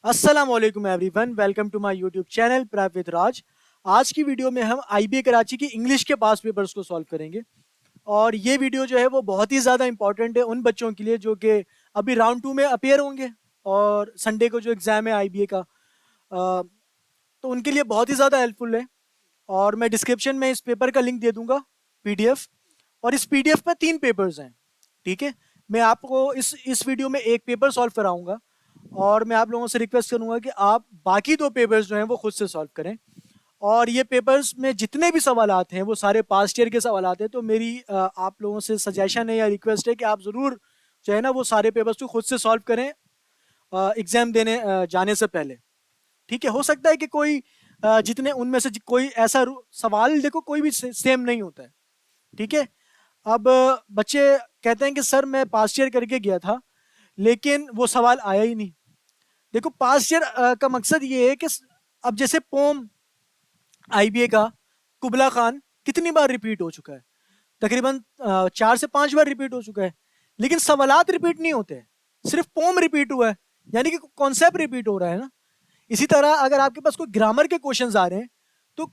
अस्सलामुअलैकुम everyone, welcome to my YouTube channel prep with Raj. आज की वीडियो में हम आईबीए कराची की इंग्लिश के पास पेपर्स को सॉल्व करेंगे। और ये वीडियो जो है वो बहुत ही ज़्यादा इंपॉर्टेंट है उन बच्चों के लिए जो कि अभी राउंड 2 में अपेयर होंगे और संडे को जो एग्ज़ाम है आईबीए का, तो उनके लिए बहुत ही ज़्यादा हेल्पफुल है। और मैं डिस्क्रिप्शन में इस पेपर का लिंक दे दूंगा, पीडीएफ। और इस पीडीएफ में 3 पेपर्स हैं। ठीक है, मैं आपको इस वीडियो में एक पेपर सॉल्व कराऊंगा और मैं आप लोगों से रिक्वेस्ट करूंगा कि आप बाकी 2 पेपर्स जो हैं वो खुद से सॉल्व करें। और ये पेपर्स में जितने भी सवाल आते हैं वो सारे पास्ट ईयर के सवाल आते हैं, तो मेरी आप लोगों से सजेशन है या रिक्वेस्ट है कि आप ज़रूर जो है ना वो सारे पेपर्स को खुद से सॉल्व करें एग्ज़ाम देने जाने से पहले। ठीक है, हो सकता है कि कोई जितने उनमें से कोई ऐसा सवाल, देखो कोई भी सेम नहीं होता है। ठीक है, अब बच्चे कहते हैं कि सर मैं पास्ट ईयर करके गया था लेकिन वो सवाल आया ही नहीं। देखो पास्ट ईयर का मकसद ये है कि अब जैसे पोम आईबीए का कुबला खान कितनी बार रिपीट हो चुका है, तकरीबन 4 से 5 बार रिपीट हो चुका है, लेकिन सवालात रिपीट नहीं होते, सिर्फ पोम रिपीट हुआ है, यानी कि कॉन्सेप्ट रिपीट हो रहा है ना। इसी तरह अगर आपके पास कोई ग्रामर के क्वेश्चंस आ रहे हैं तो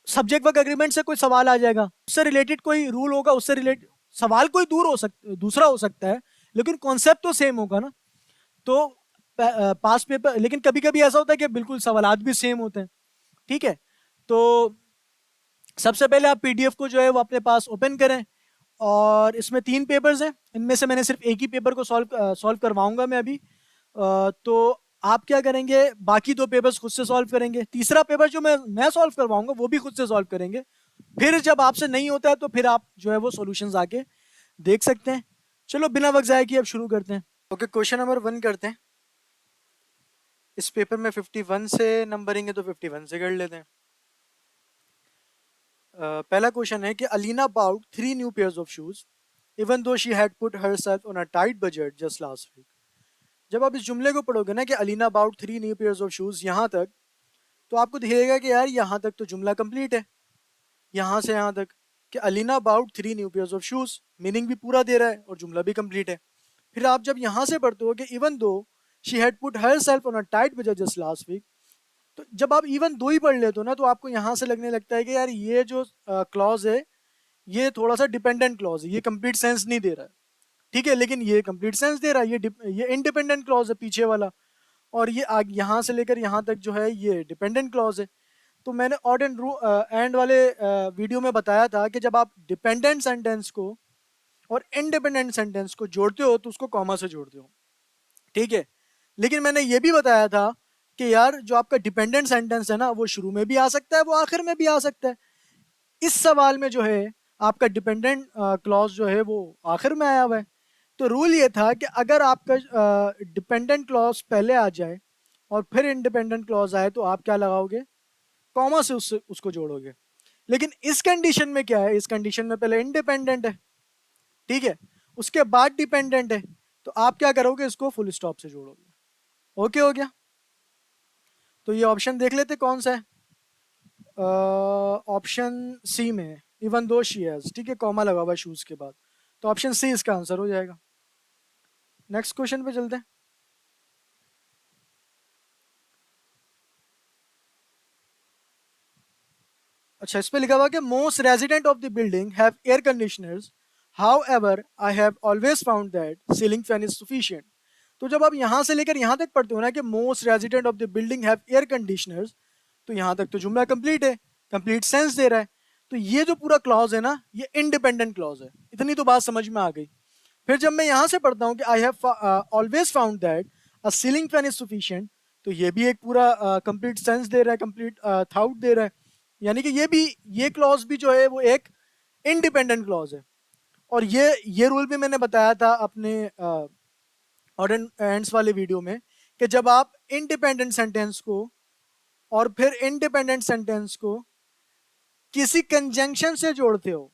सब्जेक्ट वर्क एग्रीमेंट से कोई सवाल आ जाएगा, उससे रिलेटेड कोई रूल होगा, उससे रिलेटेड सवाल कोई दूसरा हो सकता है, लेकिन कॉन्सेप्ट तो सेम होगा ना। तो पास पेपर, लेकिन कभी कभी ऐसा होता है कि बिल्कुल सवालात भी सेम होते हैं। ठीक है, तो सबसे पहले आप पीडीएफ को जो है वो अपने पास ओपन करें और इसमें 3 पेपर्स हैं, इनमें से मैंने सिर्फ एक ही पेपर को सॉल्व करवाऊंगा मैं अभी। तो आप क्या करेंगे, बाकी 2 पेपर्स खुद से सॉल्व करेंगे, तीसरा पेपर जो मैं सॉल्व करवाऊंगा वो भी खुद से सॉल्व करेंगे। फिर जब आपसे नहीं होता है तो फिर आप जो है वो सॉल्यूशंस आके देख सकते हैं। चलो बिना वक्त जाए कि अब शुरू करते हैं। ओके, क्वेश्चन नंबर 1 करते हैं। इस पेपर में 51 से नंबरिंग है तो 51 से कर लेते हैं। पहला क्वेश्चन है कि Alina bought 3 new pairs of shoes even though she had put herself on a tight budget just last week. जब आप इस जुमले को पढ़ोगे ना कि Alina bought 3 new pairs of shoes यहाँ तक, तो आपको दिखेगा कि यार यहाँ तक तो जुमला कंप्लीट है, यहाँ से यहाँ तक कि Alina bought 3 new pairs of shoes, meaning भी पूरा दे रहा है और जुमला भी कंप्लीट है। फिर आप जब यहाँ से पढ़ते हो कि even though she had put herself on a tight budget just last week, तो जब आप इवन दो ही पढ़ लेते हो ना तो आपको यहाँ से लगने लगता है कि यार ये जो क्लॉज है ये थोड़ा सा डिपेंडेंट क्लॉज है, ये कंप्लीट सेंस नहीं दे रहा है। ठीक है, लेकिन ये कंप्लीट सेंस दे रहा है, ये इंडिपेंडेंट क्लॉज है पीछे वाला, और ये यहाँ से लेकर यहाँ तक जो है ये डिपेंडेंट क्लॉज है। तो मैंने ऑड एंड एंड वाले वीडियो में बताया था कि जब आप डिपेंडेंट सेंटेंस को और इंडिपेंडेंट सेंटेंस को जोड़ते हो तो उसको कॉमा से जोड़ते हो। ठीक है, लेकिन मैंने ये भी बताया था कि यार जो आपका डिपेंडेंट सेंटेंस है ना वो शुरू में भी आ सकता है, वो आखिर में भी आ सकता है। इस सवाल में जो है आपका डिपेंडेंट क्लॉज जो है वो आखिर में आया हुआ है। तो रूल ये था कि अगर आपका डिपेंडेंट क्लॉज पहले आ जाए और फिर इंडिपेंडेंट क्लॉज आए तो आप क्या लगाओगे, कॉमा से उसको जोड़ोगे। लेकिन इस कंडीशन में क्या है, इस कंडीशन में पहले इंडिपेंडेंट है, ठीक है, उसके बाद डिपेंडेंट है, तो आप क्या करोगे, इसको फुल स्टॉप से जोड़ोगे। ओके हो गया। तो ये ऑप्शन देख लेते कौन सा है। ऑप्शन सी में इवन दो शी हैज, ठीक है, कॉमा लगा हुआ है शूज के बाद, तो ऑप्शन सी इसका आंसर हो जाएगा। नेक्स्ट क्वेश्चन पे चलते हैं। अच्छा, इस पे लिखा हुआ कि most resident of the building have air conditioners, how ever I have always found that ceiling fan is sufficient. तो जब आप यहाँ से लेकर यहाँ तक पढ़ते हो ना कि most resident of the building have air conditioners, तो यहाँ तक तो जुमला कंप्लीट है, कंप्लीट सेंस दे रहा है। तो ये जो पूरा क्लॉज है ना ये इंडिपेंडेंट क्लॉज है, इतनी तो बात समझ में आ गई। फिर जब मैं यहाँ से पढ़ता हूँ कि I have always found that a ceiling fan is sufficient, तो ये भी एक पूरा कंप्लीट सेंस दे रहा है, कंप्लीट थाउट दे रहा है, यानी कि ये क्लॉज भी जो है वो एक इंडिपेंडेंट क्लॉज है। और ये रूल भी मैंने बताया था अपने ऑड एंड्स वाले वीडियो में कि जब आप इंडिपेंडेंट सेंटेंस को और फिर इंडिपेंडेंट सेंटेंस को किसी कंजंक्शन से जोड़ते हो,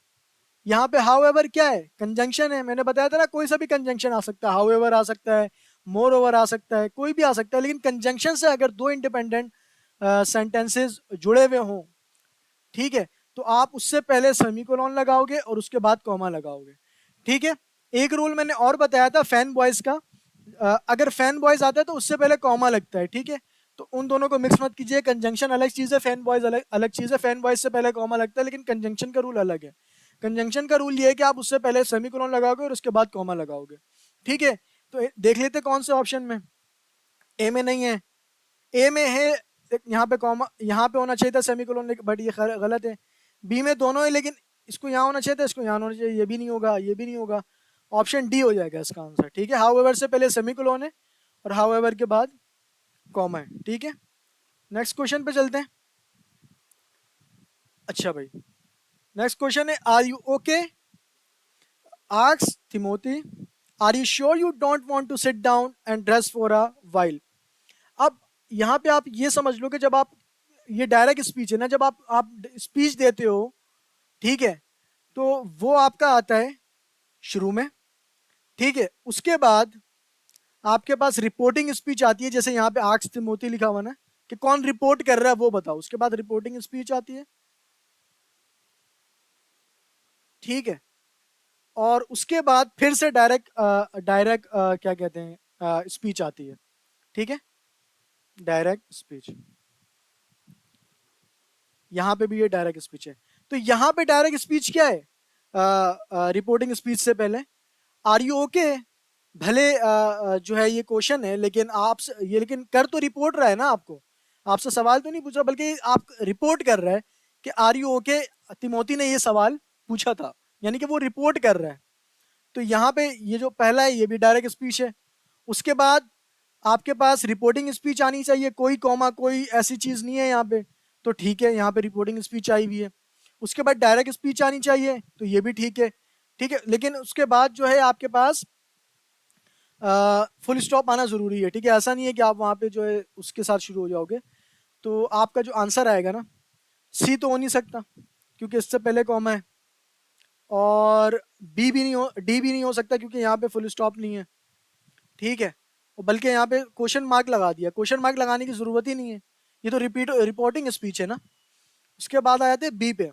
यहाँ पे हाउएवर क्या है, कंजंक्शन है। मैंने बताया था ना कोई सा भी कंजंक्शन आ सकता है, हाउएवर आ सकता है, मोर ओवर आ सकता है, कोई भी आ सकता है, लेकिन कंजंक्शन से अगर दो इंडिपेंडेंट सेंटेंसेस जुड़े हुए हों, ठीक है, तो आप उससे पहले सेमीकोलन लगाओगे और उसके बाद कॉमा लगाओगे। ठीक है, एक रूल मैंने और बताया था फैन बॉयज का अगर फैन बॉयज आता है तो उससे पहले कॉमा लगता है, ठीक है। तो उन दोनों को मिक्स मत कीजिए, कंजंक्शन अलग चीज़ है, फैन बॉयज अलग अलग चीज़ है। फैन बॉयज से पहले कॉमा लगता है, लेकिन कंजंक्शन का रूल अलग है। कंजंक्शन का रूल ये है कि आप उससे पहले सेमीकोलन लगाओगे और उसके बाद कॉमा लगाओगे, ठीक है। तो देख लेते कौन से ऑप्शन में। ए में नहीं है, ए में है, यहाँ पे कॉमा, यहाँ पे होना चाहिए था सेमीकोलन, बट ये गलत है। बी में दोनों है, लेकिन इसको यहाँ होना चाहिए था, इसको यहाँ होना चाहिए, ये भी नहीं होगा, ये भी नहीं होगा। ऑप्शन डी हो जाएगा इसका आंसर, ठीक है। हाउएवर से पहले सेमीकोलन है और हाउएवर के बाद कॉमा है, ठीक है। नेक्स्ट क्वेश्चन पे चलते हैं। अच्छा भाई, नेक्स्ट क्वेश्चन है, are you okay, asks Timothy, are you sure you don't want to sit down and dress for a while. अब यहाँ पे आप ये समझ लो कि जब आप, ये डायरेक्ट स्पीच है ना, जब आप स्पीच देते हो, ठीक है, तो वो आपका आता है शुरू में, ठीक है। उसके बाद आपके पास रिपोर्टिंग स्पीच आती है, जैसे यहाँ पे आस्क्स तिमोथी लिखा हुआ ना, कि कौन रिपोर्ट कर रहा है वो बताओ। उसके बाद रिपोर्टिंग स्पीच आती है, ठीक है। और उसके बाद फिर से डायरेक्ट डायरेक्ट क्या कहते हैं, स्पीच आती है, ठीक है, डायरेक्ट स्पीच। यहाँ पे भी ये डायरेक्ट स्पीच है। तो यहाँ पे डायरेक्ट स्पीच क्या है, रिपोर्टिंग स्पीच से पहले आर यू ओके। भले जो है ये क्वेश्चन है, लेकिन आप ये, लेकिन कर तो रिपोर्ट रहा है ना, आपको, आपसे सवाल तो नहीं पूछ रहा, बल्कि आप रिपोर्ट कर रहा है कि आर यू ओके। तिमोथी ने ये सवाल पूछा था, यानी कि वो रिपोर्ट कर रहा है। तो यहाँ पे ये जो पहला है ये भी डायरेक्ट स्पीच है। उसके बाद आपके पास रिपोर्टिंग स्पीच आनी चाहिए, कोई कॉमा कोई ऐसी चीज नहीं है यहाँ पे, तो ठीक है, यहाँ पे रिपोर्टिंग स्पीच आई हुई है। उसके बाद डायरेक्ट स्पीच आनी चाहिए, तो ये भी ठीक है, ठीक है। लेकिन उसके बाद जो है आपके पास फुल स्टॉप आना जरूरी है, ठीक है। ऐसा नहीं है कि आप वहाँ पे जो है उसके साथ शुरू हो जाओगे। तो आपका जो आंसर आएगा ना, सी तो हो नहीं सकता क्योंकि इससे पहले कॉमा है, और बी भी नहीं हो, डी भी नहीं हो सकता क्योंकि यहाँ पे फुल स्टॉप नहीं है, ठीक है। और बल्कि यहाँ पे क्वेश्चन मार्क लगा दिया, क्वेश्चन मार्क लगाने की जरूरत ही नहीं है, ये तो रिपोर्टिंग स्पीच है ना। उसके बाद आ जाते हैं बी पे,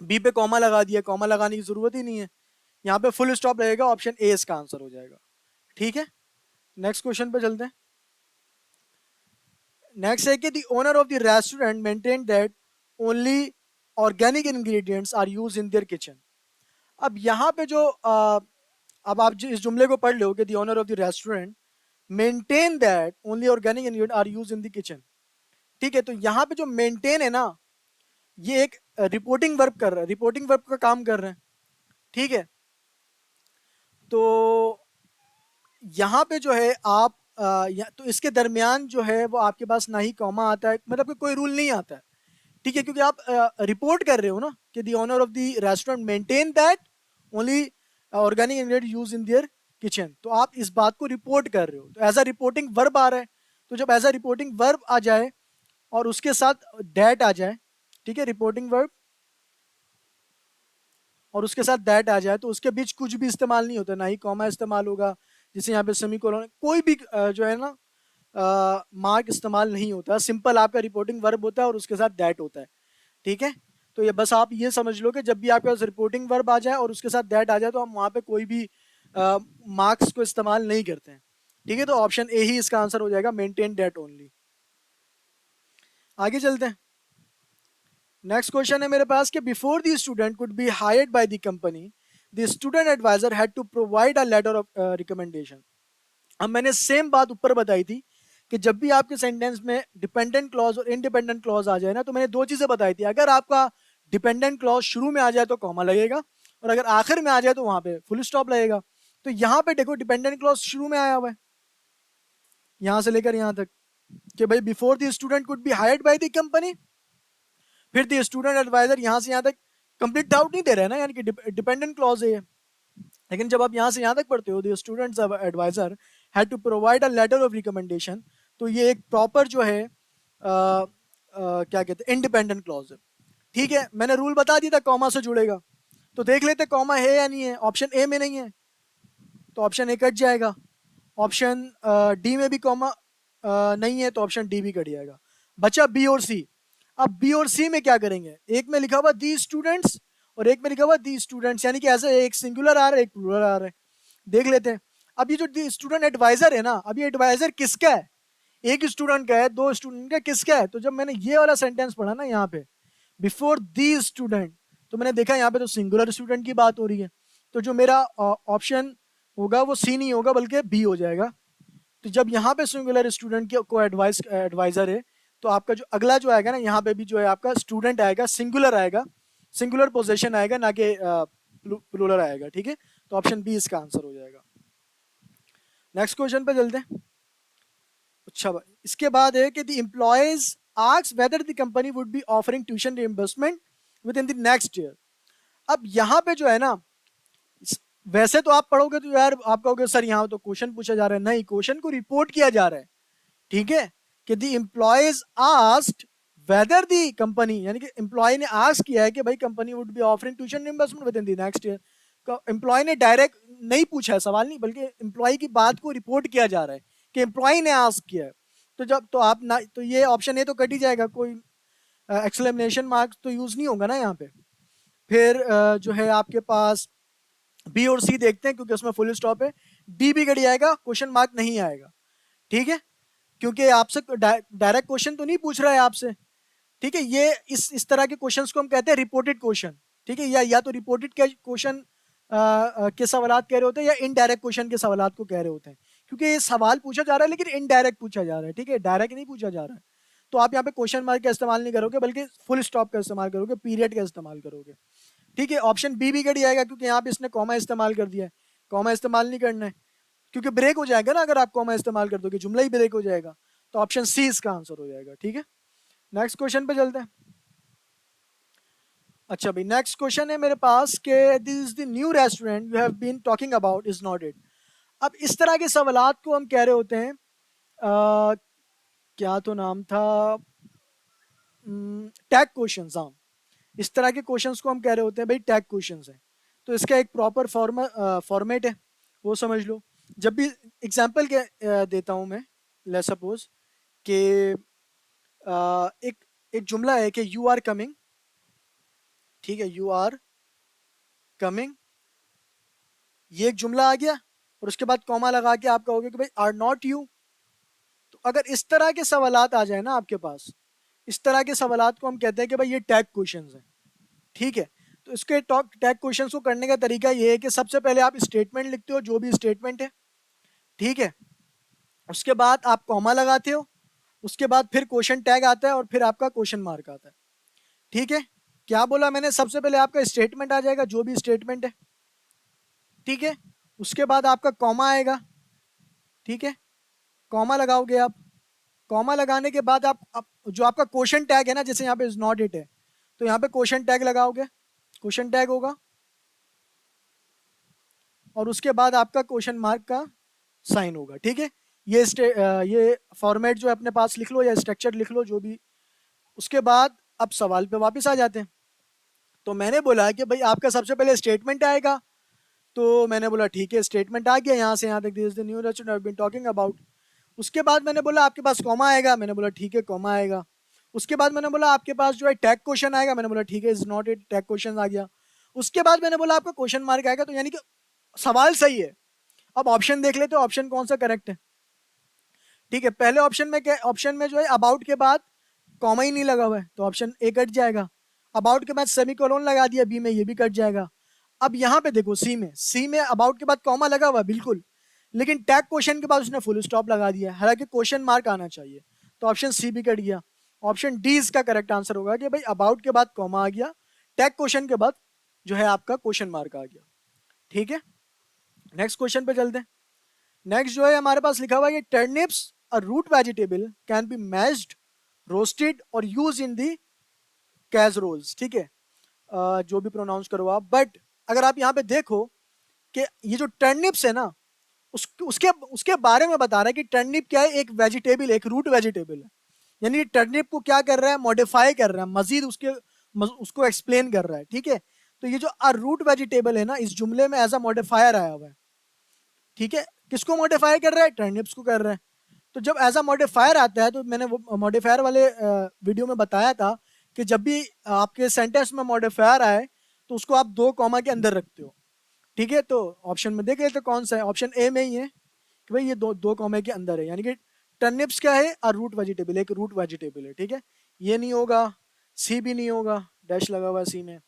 बी पे कॉमा लगा दिया, कॉमा लगाने की जरूरत ही नहीं है, यहाँ पे फुल स्टॉप रहेगा, ऑप्शन ए इसका आंसर हो जाएगा, ठीक है। नेक्स्ट क्वेश्चन पे चलते हैं। नेक्स्ट है कि the owner of the restaurant maintain that only organic ingredients are use in their kitchen. अब यहाँ पे जो अब आप इस जुमले को पढ़ लो कि the owner of the restaurant maintain that only organic ingredient are use in the kitchen, ठीक है। तो यहाँ पे जो मेंटेन है ना, ये एक रिपोर्टिंग वर्ब कर रहा है, रिपोर्टिंग वर्ब का काम कर रहे हैं, ठीक है। तो यहाँ पे जो है आप तो इसके दरमियान जो है वो आपके पास ना ही कॉमा आता है, मतलब कि कोई रूल नहीं आता है, ठीक है, क्योंकि आप रिपोर्ट कर रहे हो ना कि the owner of the restaurant maintain that only organic ingredient use in their kitchen. तो आप इस बात को रिपोर्ट कर रहे हो, तो एज अ रिपोर्टिंग वर्ब आ रहा है। तो जब एज अ रिपोर्टिंग वर्ब आ जाए और उसके साथ दैट आ जाए, ठीक है, रिपोर्टिंग वर्ब और उसके साथ दैट आ जाए, तो उसके बीच कुछ भी इस्तेमाल नहीं होता, ना ही कॉमा इस्तेमाल होगा, जैसे यहाँ पे सेमीकोलन, कोई भी जो है ना मार्क इस्तेमाल नहीं होता, सिंपल आपका रिपोर्टिंग वर्ब होता है और उसके साथ दैट होता है, ठीक है। तो ये बस आप ये समझ लो कि जब भी आपके पास रिपोर्टिंग वर्ब आ जाए और उसके साथ दैट आ जाए, तो हम वहाँ पे कोई भी मार्क्स को इस्तेमाल नहीं करते हैं, ठीक है। तो ऑप्शन ए ही इसका आंसर हो जाएगा, मेंटेन दैट ओनली। आगे चलते हैं। नेक्स्ट क्वेश्चन है मेरे पास कि before the student could be hired by the company, the student advisor had to provide a letter of recommendation. अब मैंने सेम बात ऊपर बताई थी कि जब भी आपके सेंटेंस में डिपेंडेंट क्लॉज और इंडिपेंडेंट क्लॉज आ जाए ना, तो मैंने दो चीजें बताई थी, अगर आपका डिपेंडेंट क्लॉज शुरू में आ जाए तो कॉमा लगेगा, और अगर आखिर में आ जाए तो वहां पे फुल स्टॉप लगेगा। तो यहाँ पे देखो डिपेंडेंट क्लॉज शुरू में आया हुआ है, यहां से लेकर यहां तक, कि भाई before the student could be hired by the company, फिर द स्टूडेंट एडवाइजर, यहां से यहां तक कंप्लीट डाउट नहीं दे रहे हैं ना, यानी कि डिपेंडेंट क्लॉज है ये। लेकिन जब आप यहाँ से यहाँ तक पढ़ते हो, the students advisor had to provide a letter of recommendation, तो ये एक प्रॉपर जो है क्या कहते हैं, इंडिपेंडेंट क्लॉज है, ठीक है। मैंने रूल बता दिया था कॉमा से जुड़ेगा, तो देख लेते कॉमा है या नहीं है। ऑप्शन ए में नहीं है, तो ऑप्शन ए कट जाएगा। ऑप्शन डी में भी कॉमा नहीं है, तो ऑप्शन डी भी कट जाएगा। बचा बी और सी। अब बी और सी में क्या करेंगे, एक में लिखा हुआ दी स्टूडेंट्स और एक में लिखा हुआ दी स्टूडेंट्स, यानी कि ऐसे एक सिंगुलर आ रहा है एक प्लूरल आ रहा है। देख लेते हैं। अब ये जो स्टूडेंट एडवाइजर है ना, अब ये एडवाइजर किसका है? एक स्टूडेंट का है, दो स्टूडेंट का, किसका है? तो जब मैंने ये वाला सेंटेंस पढ़ा ना यहाँ पे, बिफोर दी स्टूडेंट, तो मैंने देखा यहाँ पे तो सिंगुलर स्टूडेंट की बात हो रही है, तो जो मेरा ऑप्शन होगा वो सी नहीं होगा बल्कि बी हो जाएगा। तो जब यहाँ पे सिंगुलर स्टूडेंट को एडवाइजर है, तो आपका जो अगला जो आएगा ना, यहाँ पे भी जो है आपका स्टूडेंट आएगा, सिंगुलर आएगा, सिंगुलर पोजीशन आएगा, ना कि प्लूरल आएगा। ठीक है, तो ऑप्शन बी इसका आंसर हो जाएगा। नेक्स्ट क्वेश्चन पे चलते हैं। अच्छा भाई, इसके बाद है कि the employees asks weather the company would be offering tuition reimbursement within the next year. अब यहाँ पे जो है ना, वैसे तो आप पढ़ोगे तो यार आप कहोगे सर यहाँ तो क्वेश्चन पूछा जा रहा है, नहीं, क्वेश्चन को रिपोर्ट किया जा रहा है। ठीक है, कि the employees asked whether the company, यानी कि एम्प्लॉय ने आस्क किया है कि भाई company would be offering tuition reimbursement within the next year. Employee ने डायरेक्ट नहीं पूछा है, सवाल नहीं, बल्कि एम्प्लॉय की बात को रिपोर्ट किया जा रहा है कि एम्प्लॉय ने आस्क किया है। तो जब तो आप ना, तो ये ऑप्शन ए तो कट ही जाएगा, कोई एक्सक्लेमेशन मार्क्स तो यूज नहीं होगा ना यहाँ पे। फिर जो है आपके पास बी और सी देखते हैं, क्योंकि उसमें फुल स्टॉप है। डी भी कट जाएगा, क्वेश्चन मार्क नहीं आएगा। ठीक है, क्योंकि आपसे डायरेक्ट क्वेश्चन तो नहीं पूछ रहा है आपसे। ठीक है, ये इस तरह के क्वेश्चंस को हम कहते हैं रिपोर्टेड क्वेश्चन। ठीक है, या तो रिपोर्टेड क्वेश्चन के सवालात कह रहे होते हैं, या इनडायरेक्ट क्वेश्चन के सवालात को कह रहे होते हैं, क्योंकि ये सवाल पूछा जा रहा है लेकिन इनडायरेक्ट पूछा जा रहा है। ठीक है, डायरेक्ट नहीं पूछा जा रहा है। तो आप यहाँ पे क्वेश्चन मार्क का इस्तेमाल नहीं करोगे, बल्कि फुल स्टॉप का इस्तेमाल करोगे, पीरियड का इस्तेमाल करोगे। ठीक है, ऑप्शन बी भी कट जाएगा, क्योंकि यहाँ पे इसने कॉमा इस्तेमाल कर दिया है। कॉमा इस्तेमाल नहीं करना है, क्योंकि ब्रेक हो जाएगा ना, अगर आप कॉमा इस्तेमाल कर दोगे जुमला ही ब्रेक हो जाएगा। तो ऑप्शन सी इसका आंसर हो जाएगा। ठीक है, नेक्स्ट क्वेश्चन पे चलते हैं। अच्छा भाई, नेक्स्ट क्वेश्चन है मेरे पास कि this is the new restaurant you have been talking about is not it. अब इस तरह के सवालात को हम कह रहे होते हैं क्या तो नाम था, टैग क्वेश्चंस। हाँ, इस तरह के क्वेश्चंस को हम कह रहे होते हैं भाई टैग क्वेश्चंस हैं। तो इसका एक प्रॉपर फॉर्मेट है, वो समझ लो। जब भी एग्जांपल के देता हूं मैं, लेट्स सपोज कि एक एक जुमला है कि यू आर कमिंग। ठीक है, यू आर कमिंग, ये एक जुमला आ गया, और उसके बाद कॉमा लगा के आप कहोगे कि भाई आर नॉट यू। तो अगर इस तरह के सवालात आ जाए ना आपके पास, इस तरह के सवालात को हम कहते हैं कि भाई ये टैग क्वेश्चंस हैं। ठीक है, तो इसके टैग क्वेश्चंस को करने का तरीका ये है कि सबसे पहले आप स्टेटमेंट लिखते हो, जो भी स्टेटमेंट है। ठीक है, उसके बाद आप कॉमा लगाते हो, उसके बाद फिर क्वेश्चन टैग आता है, और फिर आपका क्वेश्चन मार्क आता है। ठीक है, क्या बोला मैंने, सबसे पहले आपका स्टेटमेंट आ जाएगा, जो भी स्टेटमेंट है। ठीक है, उसके बाद आपका कॉमा आएगा। ठीक है, कॉमा लगाओगे आप। कॉमा लगाने के बाद आप जो आपका क्वेश्चन टैग है ना, जैसे यहाँ पे इज नॉट इट है, तो यहाँ पे क्वेश्चन टैग लगाओगे, क्वेश्चन टैग होगा, और उसके बाद आपका क्वेश्चन मार्क का साइन होगा। ठीक है, ये फॉर्मेट जो है अपने पास लिख लो, या स्ट्रक्चर लिख लो, जो भी। उसके बाद अब सवाल पे वापस आ जाते हैं। तो मैंने बोला कि भाई आपका सबसे पहले स्टेटमेंट आएगा, तो मैंने बोला ठीक है, स्टेटमेंट आ गया यहाँ से यहाँ तक, this is the new restaurant I have been talking about. उसके बाद मैंने बोला आपके पास कॉमा आएगा, मैंने बोला ठीक है, कॉमा आएगा। उसके बाद मैंने बोला आपके पास जो है टैग क्वेश्चन आएगा, मैंने बोला ठीक है, is not it, tag question आ गया। उसके बाद मैंने बोला आपका क्वेश्चन मार्क आएगा, तो यानी कि सवाल सही है। अब ऑप्शन देख लेते हो, ऑप्शन कौन सा करेक्ट है। ठीक है, पहले ऑप्शन में जो है अबाउट के बाद कॉमा ही नहीं लगा हुआ है, तो ऑप्शन ए कट जाएगा। अबाउट के बाद सेमीकोलन लगा दिया बी में, ये भी कट जाएगा। अब यहाँ पे देखो सी में अबाउट के बाद कॉमा लगा हुआ बिल्कुल, लेकिन टैग क्वेश्चन के बाद उसने फुल स्टॉप लगा दिया, हालांकि क्वेश्चन मार्क आना चाहिए, तो ऑप्शन सी भी कट गया। ऑप्शन डी इसका करेक्ट आंसर होगा कि भाई अबाउट के बाद कॉमा आ गया, टैग क्वेश्चन के बाद जो है आपका क्वेश्चन मार्क आ गया। ठीक है, नेक्स्ट क्वेश्चन पे चलते हैं। नेक्स्ट जो है हमारे पास लिखा हुआ है turnips a root vegetable can be mashed, roasted और यूज इन दी कैसरोल्स। ठीक है, जो भी प्रोनाउंस करो आप, बट अगर आप यहाँ पे देखो कि ये जो टर्निप्स है ना, उसके उसके बारे में बता रहा है कि टर्निप क्या है, एक वेजिटेबल, एक रूट वेजिटेबल है। यानी टर्निप को क्या कर रहा है, मॉडिफाई कर रहा है, मजीद उसको एक्सप्लेन कर रहा है। ठीक है, तो ये जो अ रूट वेजिटेबल है ना, इस जुमले में एज अ मॉडिफायर आया हुआ है। ठीक है, किसको मॉडिफाई कर रहा है, टर्निप्स को कर रहा है। तो जब एज अ मॉडिफायर आता है, तो मैंने वो मॉडिफायर वाले वीडियो में बताया था कि जब भी आपके सेंटेंस में मॉडिफायर आए, तो उसको आप दो कॉमा के अंदर रखते हो। ठीक है, तो ऑप्शन में देख लेते कौन सा है। ऑप्शन ए में ही है कि भाई ये दो दो कॉमे के अंदर है, यानी कि टर्निप्स क्या है, और रूट वेजिटेबल, एक रूट वेजिटेबल है। ठीक है, ये नहीं होगा, सी भी नहीं होगा, डैश लगा हुआ सी में।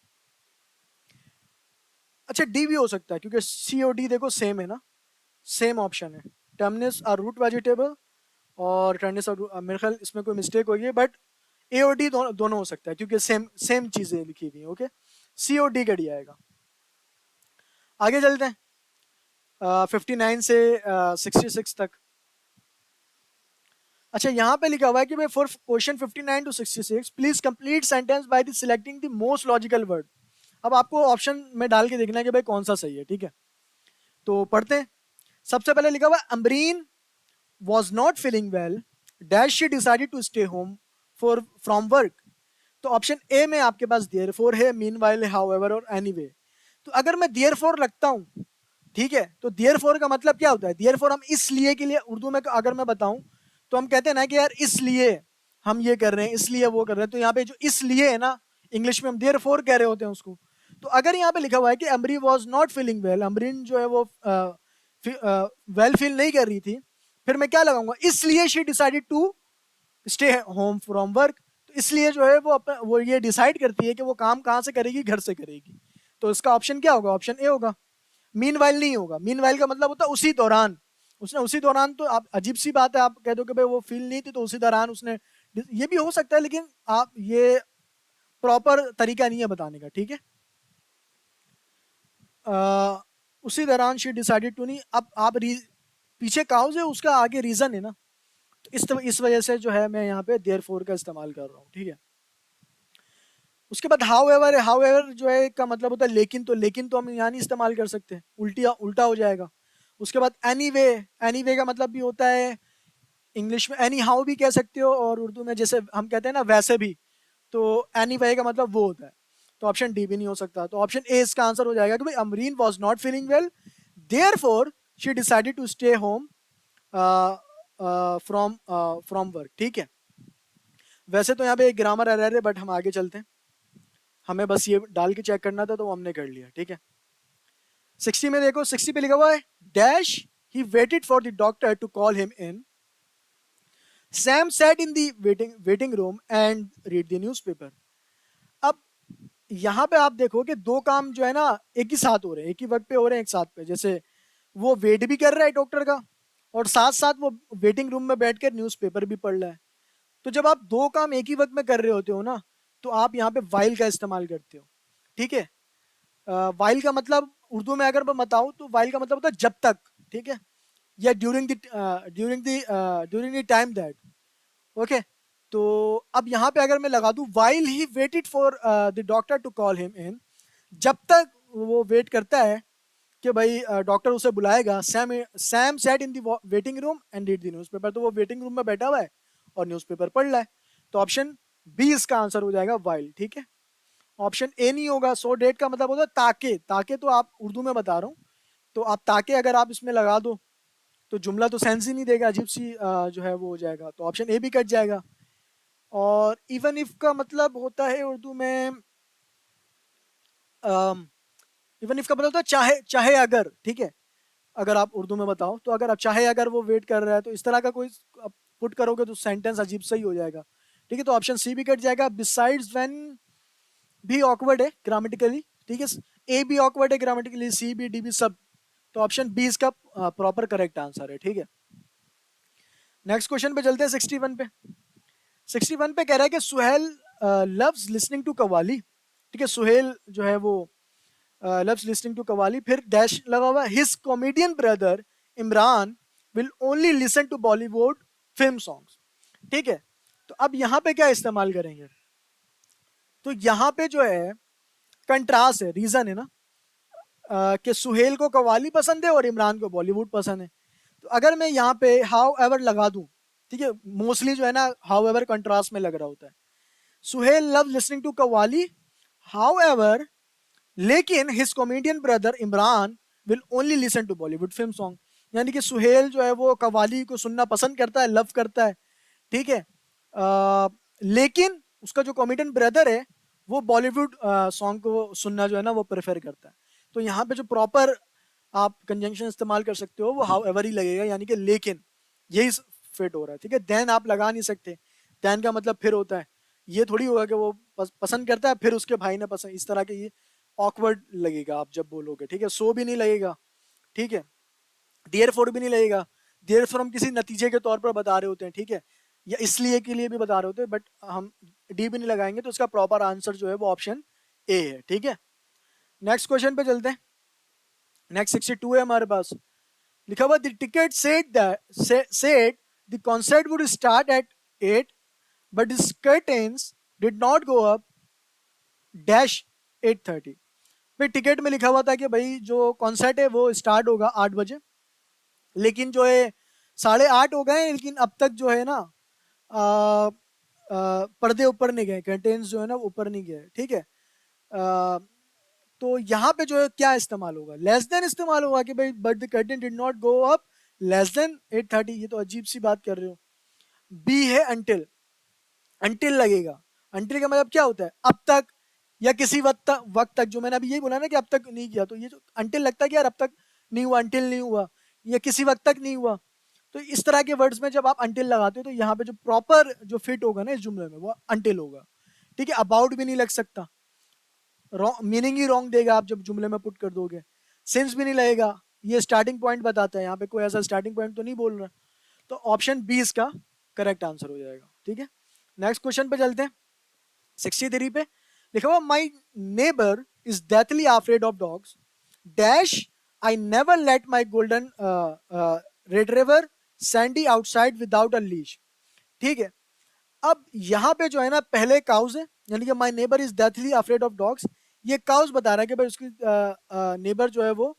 अच्छा, डी भी हो सकता है क्योंकि सी और डी देखो सेम है ना, सेम ऑप्शन है। टर्निप्स और रूट वेजिटेबल और टर्निप्स और मेरे ख्याल इसमें कोई मिस्टेक होगी, बट ए और डी दोनों हो सकता है क्योंकि सेम सेम चीजें लिखी हुई है। ओके, सी और डी का डी आएगा। आगे चलते हैं 59 से 66 तक। अच्छा, यहाँ पे लिखा हुआ है कि भाई for question 59 to 66 please complete sentence by the selecting the most logical word. अब आपको ऑप्शन में डाल के देखना है कि भाई कौन सा सही है। ठीक है, तो पढ़ते हैं। सबसे पहले लिखा हुआ Amreen was not feeling well, dash she decided to stay home for from work. तो ऑप्शन ए में आपके पास देयरफॉर है, मीनवाइल है, हाउएवर और एनीवे। तो अगर मैं देयरफॉर लगता हूँ, ठीक है, तो देयरफॉर का मतलब क्या होता है? देयरफॉर हम इसलिए के लिए उर्दू में अगर मैं बताऊं तो हम कहते हैं ना कि यार इसलिए हम ये कर रहे हैं, इसलिए वो कर रहे हैं। तो यहाँ पे जो इसलिए है ना, इंग्लिश में हम देयरफॉर कह रहे होते हैं उसको। तो अगर यहाँ पे लिखा हुआ है कि अमरी was not feeling well, Amreen जो है वो वेल फील नहीं कर रही थी, फिर मैं क्या लगाऊंगा? इसलिए she decided to stay home from work. तो इसलिए जो है वो ये डिसाइड करती है कि वो काम कहाँ से करेगी, घर से करेगी। तो इसका ऑप्शन क्या होगा? ऑप्शन ए होगा। मीनवाइल नहीं होगा, मीनवाइल का मतलब होता है उसी दौरान। उसने उसी दौरान, तो आप अजीब सी बात है, आप कह दो कि भाई वो फील नहीं थी तो उसी दौरान उसने, ये भी हो सकता है, लेकिन आप ये प्रॉपर तरीका नहीं है बताने का। ठीक है, उसी दौरान शी डिसाइडेड टू नहीं, अब आप पीछे काउज है, उसका आगे रीजन है ना, तो इस वजह से जो है मैं यहाँ पे देयरफॉर का इस्तेमाल कर रहा हूँ। ठीक है, उसके बाद हाउएवर है। हाउएवर जो है का मतलब होता है लेकिन, तो लेकिन तो हम यहाँ नहीं इस्तेमाल कर सकते, उल्टा हो जाएगा। उसके बाद एनीवे, एनीवे का मतलब भी होता है इंग्लिश में एनी हाउ भी कह सकते हो, और उर्दू में जैसे हम कहते हैं ना वैसे भी, तो एनी वे का मतलब वो होता है। तो ऑप्शन डी भी नहीं हो सकता, तो ऑप्शन ए इसका आंसर हो जाएगा कि भाई Amreen was not feeling well, therefore she decided to stay home from from work. ठीक है, वैसे तो यहाँ पे एक ग्रामर एरर है, बट हम आगे चलते हैं। हमें बस ये डाल के चेक करना था, तो वो हमने कर लिया। ठीक है, 60 में देखो, 60 पे लिखा हुआ है dash he waited for the doctor to call him in, Sam sat in the waiting room and read the newspaper. अब यहाँ पे आप देखो कि दो काम जो है ना एक ही साथ हो रहे हैं, एक ही वक्त पे हो रहे हैं, एक साथ पे। जैसे वो वेट भी कर रहा है डॉक्टर का, और साथ साथ वो वेटिंग रूम में बैठ कर न्यूज़पेपर भी पढ़ रहा है। तो जब आप दो काम एक ही वक्त में कर रहे होते हो ना, तो आप यहाँ पे वाइल का इस्तेमाल करते हो। ठीक है, वाइल का मतलब उर्दू में अगर मैं बताऊं तो वाइल का मतलब होता है जब तक। ठीक है, या during the time that. Okay, तो अब यहाँ पे अगर मैं लगा दूं while he waited for the doctor to call him in, जब तक वो वेट करता है कि भाई डॉक्टर उसे बुलाएगा, Sam Sam sat in the waiting room and read the newspaper. तो वो वेटिंग रूम में बैठा हुआ है और न्यूज़पेपर पढ़ रहा है। तो ऑप्शन बी इसका आंसर हो जाएगा, वाइल। ठीक है, ऑप्शन ए नहीं होगा। सो डेट का मतलब होता है ताके, ताके तो आप उर्दू में बता रहा हूँ, तो आप ताके अगर आप इसमें लगा दो तो जुमला तो सेंस ही नहीं देगा, अजीब सी जो है वो हो जाएगा। तो ऑप्शन ए भी कट जाएगा। और इवन इफ का मतलब होता है उर्दू में, इवन इफ का मतलब होता है चाहे चाहे अगर। ठीक है, अगर आप उर्दू में बताओ तो अगर आप चाहे अगर वो वेट कर रहा है, तो इस तरह का कोई पुट करोगे तो सेंटेंस अजीब सा ही हो जाएगा। ठीक है, तो ऑप्शन सी भी कट जाएगा। बिसाइड्स व्हेन भी ऑकवर्ड है ग्रामेटिकली। ठीक है, ए भी ऑकवर्ड है ग्रामेटिकली, सी भी, डी भी, सब। तो ऑप्शन बी इसका प्रॉपर करेक्ट आंसर है। ठीक है, नेक्स्ट क्वेश्चन पे चलते हैं 61 पे। 61 पे कह रहा है कि Suhail loves listening to qawwali. ठीक है, सुहेल जो है वो लव्स लिसनिंग टू कवाली, फिर डैश लगा हुआ, his comedian brother Imran will only listen to Bollywood film songs. ठीक है, तो अब यहाँ पे क्या इस्तेमाल करेंगे? तो यहाँ पे जो है कंट्रास्ट है, रीजन है ना, कि सुहेल को कवाली पसंद है और इमरान को बॉलीवुड पसंद है। तो अगर मैं यहाँ पे हाउ एवर लगा दूं, ठीक है, मोस्टली जो है ना हाउ एवर कंट्रास्ट में लग रहा होता है। Suhail love listening to qawwali, however, लेकिन his comedian brother Imran will only listen to Bollywood film song. यानी कि सुहेल जो है वो कवाली को सुनना पसंद करता है, लव करता है। ठीक है, लेकिन उसका जो कॉमेडियन ब्रदर है वो बॉलीवुड सॉन्ग को सुनना जो है ना वो प्रेफर करता है। तो यहाँ पे जो प्रॉपर आप कंजंक्शन इस्तेमाल कर सकते हो वो हाउ एवर ही लगेगा, यानी कि लेकिन यही फिट हो रहा है, ठीक है। देन आप लगा नहीं सकते, देन का मतलब फिर होता है, ये थोड़ी होगा कि वो पसंद करता है फिर उसके भाई ने पसंद, इस तरह के ये ऑकवर्ड लगेगा आप जब बोलोगे, ठीक है। सो भी नहीं लगेगा, ठीक है। देयरफॉर भी नहीं लगेगा, देयरफॉर हम किसी नतीजे के तौर पर बता रहे होते हैं, ठीक है, या इसलिए के लिए भी बता रहे होते हैं, बट हम डी भी नहीं लगाएंगे, तो इसका प्रॉपर आंसर जो है वो ऑप्शन ए है, ठीक है। नेक्स्ट क्वेश्चन पे चलते हैं। नेक्स्ट 62 है हमारे पास, लिखा हुआ the ticket said the concert would start at 8 but the curtains did not go up dash 8:30। फिर टिकट में लिखा हुआ था कि भाई जो कॉन्सर्ट है वो स्टार्ट होगा 8 बजे, लेकिन जो है 8:30 हो गए, लेकिन अब तक जो है ना पर्दे ऊपर नहीं गए, कर्टेन्स जो है ना ऊपर नहीं गए, ठीक है। तो यहाँ पे जो है क्या इस्तेमाल होगा, लेस देन इस्तेमाल होगा कि भाई but the curtain did not go up less than 8:30, ये तो अजीब सी बात कर रहे हो। बी है अंटिल, अंटिल लगेगा। अंटिल का मतलब क्या होता है, अब तक या किसी वक्त तक, जो मैंने अभी यही बोला ना कि अब तक नहीं किया, तो ये जो अंटिल लगता है कि यार अब तक नहीं हुआ, अंटिल नहीं हुआ, या किसी वक्त तक नहीं हुआ, तो इस तरह के वर्ड्स में जब आप अंटिल लगाते हो तो यहाँ पे जो प्रॉपर जो फिट होगा ना इस जुमले में वो अंटिल होगा, ठीक है। अबाउट भी नहीं लग सकता, मीनिंग ही रॉन्ग देगा आप जब जुमले में पुट कर दोगे। सिंस भी नहीं लगेगा, ये स्टार्टिंग पॉइंट बताता है, यहाँ पे कोई ऐसा स्टार्टिंग पॉइंट तो नहीं बोल रहा, तो ऑप्शन बी इसका करेक्ट आंसर हो जाएगा, ठीक है। नेक्स्ट क्वेश्चन पे चलते हैं 63 पे, लिखा हुआ my neighbour is deathly afraid of dogs dash I never let my golden retriever Sandy outside without a leash, ठीक है। अब यहाँ पे जो है ना पहले काउज है, यानी कि my neighbour is deathly afraid of dogs, ये काउज बता रहा है कि भाई उसकी नेबर जो है वो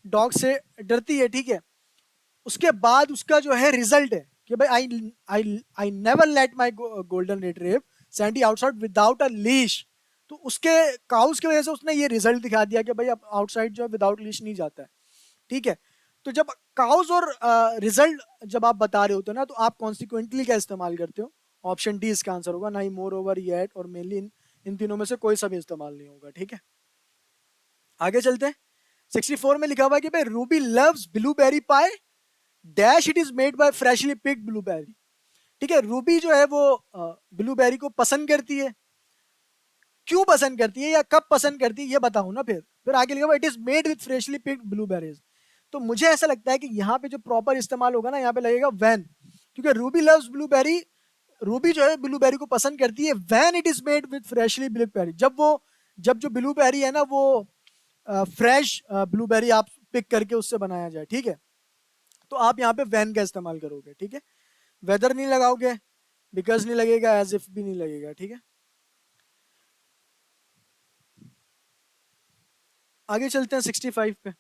डॉग से डरती है, ठीक है। उसके बाद उसका जो है रिजल्ट है कि भाई I I I never let my golden retriever Sandy outside without a leash, तो उसके काउज की वजह से उसने ये रिजल्ट दिखा दिया कि भाई अब आउटसाइड जो है विदाउट लीश नहीं जाता है, ठीक है। तो जब काउज और रिजल्ट जब आप बता रहे होते हो ना, तो आप कॉन्सिक्वेंटली क्या इस्तेमाल करते हो, ऑप्शन डी इसका आंसर होगा, ना ही मोर ओवर येट और मेनली इन तीनों में से कोई सा भी इस्तेमाल नहीं होगा, ठीक है। आगे चलते हैं 64 में लिखा हुआ है कि भाई Ruby loves blueberry pi dash it is made by freshly picked blueberry, ठीक है। रूबी जो है वो ब्लूबेरी को पसंद करती है, क्यों पसंद करती है या कब पसंद करती है ये बताऊं ना, फिर आगे लिखा हुआ it is made with freshly picked blueberries, तो मुझे ऐसा लगता है कि यहाँ पे जो प्रॉपर इस्तेमाल होगा ना यहाँ पे लगेगा व्हेन, क्योंकि रूबी लव्स ब्लूबेरी, रूबी जो है ब्लूबेरी को पसंद करती है when it is made with freshly blueberry, जब जो ब्लूबेरी है ना वो फ्रेश ब्लूबेरी आप पिक करके उससे बनाया जाए, ठीक है। तो आप यहाँ पे व्हेन का इस्तेमाल करोगे, ठीक है। वेदर नहीं लगाओगे, बिकॉज नहीं लगेगा, एज इफ भी नहीं लगेगा, ठीक है। आगे चलते हैं 65 पे।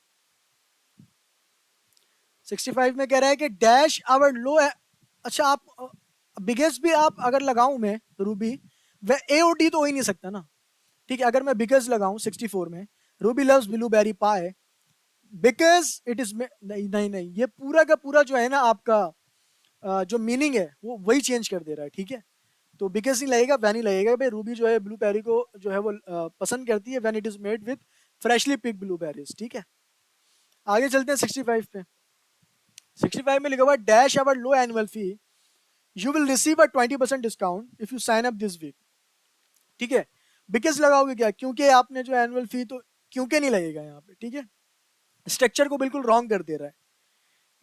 65 में कह रहा है कि डैश आवर लो, अच्छा आप बिगेस्ट भी आप अगर लगाऊं मैं रूबी, वह ए ओ डी तो हो ही नहीं सकता ना, ठीक है। अगर मैं बिगेस्ट लगाऊं 64 में, रूबी लव्स ब्लूबेरी पाए बिकॉज इट इज, नहीं नहीं नहीं, ये पूरा का पूरा जो है ना आपका जो मीनिंग है वो वही चेंज कर दे रहा है, ठीक है। तो बिकॉज नहीं लगेगा, वैन ही लगेगा, भाई रूबी जो है ब्लूबेरी को जो है वो पसंद करती है when it is made with freshly pick blueberries, ठीक है। आगे चलते हैं 65 पे। 65 में लिखा हुआ dash our low annual fee you will receive a 20% discount if you sign up this week, ठीक है। बिकॉज लगाओगे क्या, क्योंकि आपने जो एनुअल फी, तो क्योंकि नहीं लगेगा यहाँ पे, ठीक है। स्ट्रक्चर को बिल्कुल रॉन्ग कर दे रहा है,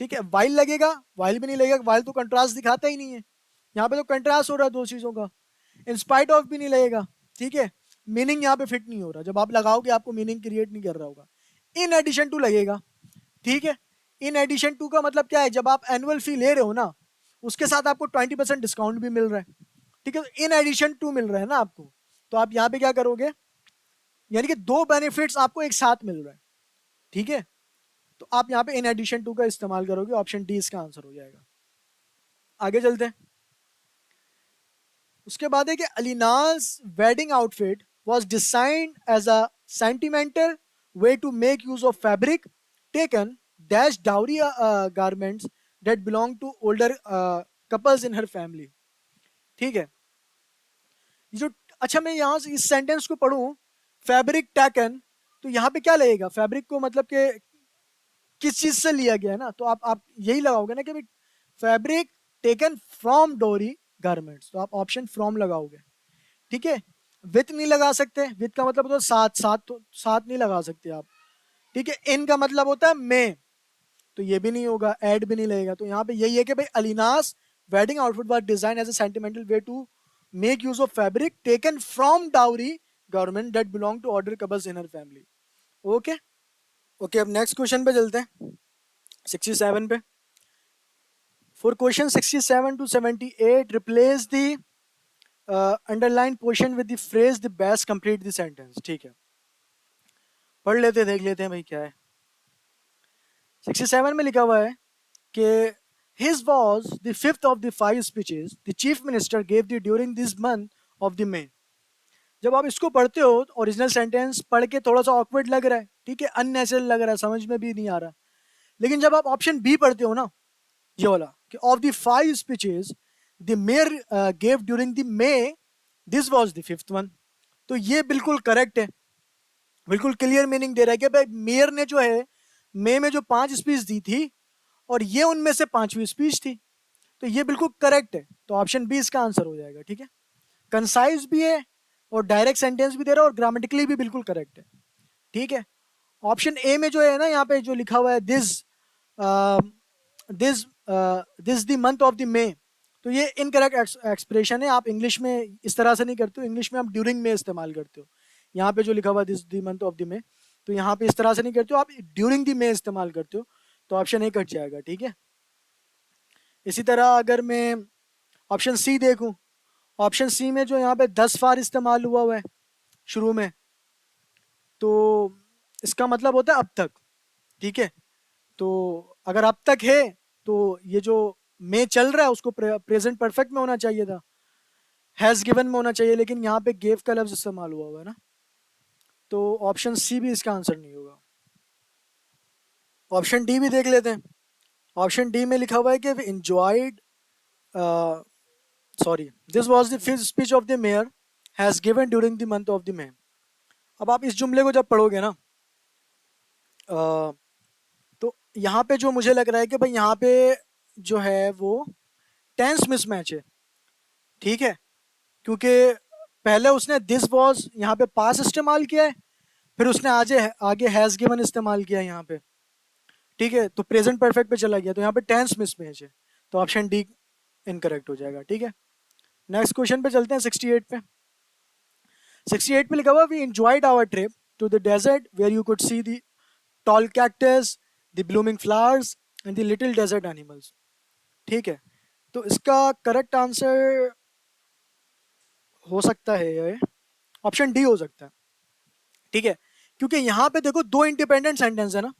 ठीक है। वाइल लगेगा, वाइल भी नहीं लगेगा, वाइल तो कंट्रास्ट दिखाता ही नहीं है, यहाँ पे तो कंट्रास्ट हो रहा है दो चीजों का। इंस्पाइट ऑफ भी नहीं लगेगा, ठीक है। मीनिंग यहाँ पे फिट नहीं हो रहा, जब आप लगाओगे आपको मीनिंग क्रिएट नहीं कर रहा होगा। इन एडिशन टू लगेगा, ठीक है। इन एडिशन टू का मतलब क्या है, जब आप एनुअल फी ले रहे हो ना उसके साथ आपको 20% डिस्काउंट भी मिल रहा है, ठीक है। इन एडिशन टू मिल रहा है ना आपको, तो आप यहाँ पे क्या करोगे, यानी कि दो बेनिफिट्स आपको एक साथ मिल रहा है, ठीक है। तो आप यहाँ पे इन एडिशन टू का इस्तेमाल करोगे, ऑप्शन डी इसका आंसर हो जाएगा। आगे चलते हैं। उसके बाद है कि Alina's wedding outfit was designed as a sentimental way to make use of fabric taken dash dowry garments that belong to older couples in her family, ठीक है। जो, अच्छा मैं यहाँ से इस सेंटेंस को पढ़ूं, फैब्रिक टेकन तो यहाँ पे क्या लगेगा, फैब्रिक को मतलब कि किस चीज से लिया गया है ना, तो आप यही लगाओगे ना कि भाई फैब्रिक टेकन फ्रॉम डोरी गारमेंट्स, तो आप ऑप्शन फ्रॉम लगाओगे। ठीक है, विथ नहीं लगा सकते, विथ का मतलब होता है साथ, साथ तो साथ नहीं लगा सकते आप। ठीक है, इन का मतलब होता है में, तो ये भी नहीं होगा, ऐड भी नहीं लगेगा। तो यहाँ पे यही है कि भाई Alina's wedding outfit was design as a sentimental way to make use of fabric taken from dowry government that belong to order couples in her family. Okay. Okay, अब नेक्स्ट क्वेश्चन पे चलते हैं, 67 पे। For question 67 to 78 replace the underline portion with the phrase the best complete the sentence. ठीक है, पढ़ लेते हैं, देख लेते हैं भाई क्या है। 67 में लिखा हुआ है कि his was the fifth of the five speeches the chief minister gave the during this month of the May। जब आप इसको पढ़ते हो ओरिजिनल सेंटेंस पढ़ के थोड़ा सा ऑकवर्ड लग रहा है, ठीक है, अननेचुरल लग रहा है, समझ में भी नहीं आ रहा। लेकिन जब आप ऑप्शन बी पढ़ते हो ना, ये वाला कि of the five speeches the mayor gave during the may this was the fifth one, तो ये बिल्कुल करेक्ट है, बिल्कुल क्लियर मीनिंग दे रहा है कि भाई मेयर ने जो है मई में जो 5 स्पीच दी थी और ये उनमें से 5वीं स्पीच थी, तो ये बिल्कुल करेक्ट है। तो ऑप्शन बी इसका आंसर हो जाएगा। ठीक है, कंसाइज भी है और डायरेक्ट सेंटेंस भी दे रहा है और ग्रामेटिकली भी बिल्कुल करेक्ट है। ठीक है, ऑप्शन ए में जो है ना, यहाँ पे जो लिखा हुआ है this this this the month of the May, तो ये इनकरेक्ट एक्सप्रेशन है। आप इंग्लिश में इस तरह से नहीं करते हो, इंग्लिश में आप ड्यूरिंग में इस्तेमाल करते हो। यहाँ पे जो लिखा हुआ है this the month of the May, तो यहाँ पे इस तरह से नहीं करते हो, आप ड्यूरिंग द मे इस्तेमाल करते हो, तो ऑप्शन ए कट जाएगा। ठीक है, इसी तरह अगर मैं ऑप्शन सी देखूं, ऑप्शन सी में जो यहाँ पे 10 फार इस्तेमाल हुआ है शुरू में, तो इसका मतलब होता है अब तक। ठीक है, तो अगर अब तक है तो ये जो मे चल रहा है उसको प्रेजेंट परफेक्ट में होना चाहिए था, हैज गिवन में होना चाहिए, लेकिन यहाँ पे गेव का लफ्ज इस्तेमाल हुआ है ना, तो ऑप्शन सी भी इसका आंसर नहीं होगा। ऑप्शन डी भी देख लेते हैं। ऑप्शन डी में लिखा हुआ है कि enjoyed sorry this was the fifth speech of the mayor has given during the month of the May. अब आप इस जुमले को जब पढ़ोगे ना, तो यहाँ पे जो मुझे लग रहा है कि भाई यहाँ पे जो है वो टेंस मिसमैच है। ठीक है, क्योंकि पहले उसने दिस वाज यहाँ पे पास इस्तेमाल किया है, फिर उसने आगे आगे हैज गिवन इस्तेमाल किया है यहाँ पे। ठीक है, तो प्रेजेंट परफेक्ट पे चला गया, तो यहाँ पे टेंस मिसमैच है, तो ऑप्शन डी इनकरेक्ट हो जाएगा। ठीक है, नेक्स्ट क्वेश्चन पे चलते हैं 68 पे। 68 पे लिखा हुआ we enjoyed our trip to the desert where you could see the tall cactus, the blooming flowers and the little desert animals. ठीक है, तो इसका करेक्ट आंसर हो सकता है ऑप्शन डी हो सकता है। ठीक है, क्योंकि यहाँ पे देखो दो इंडिपेंडेंट सेंटेंस है ना,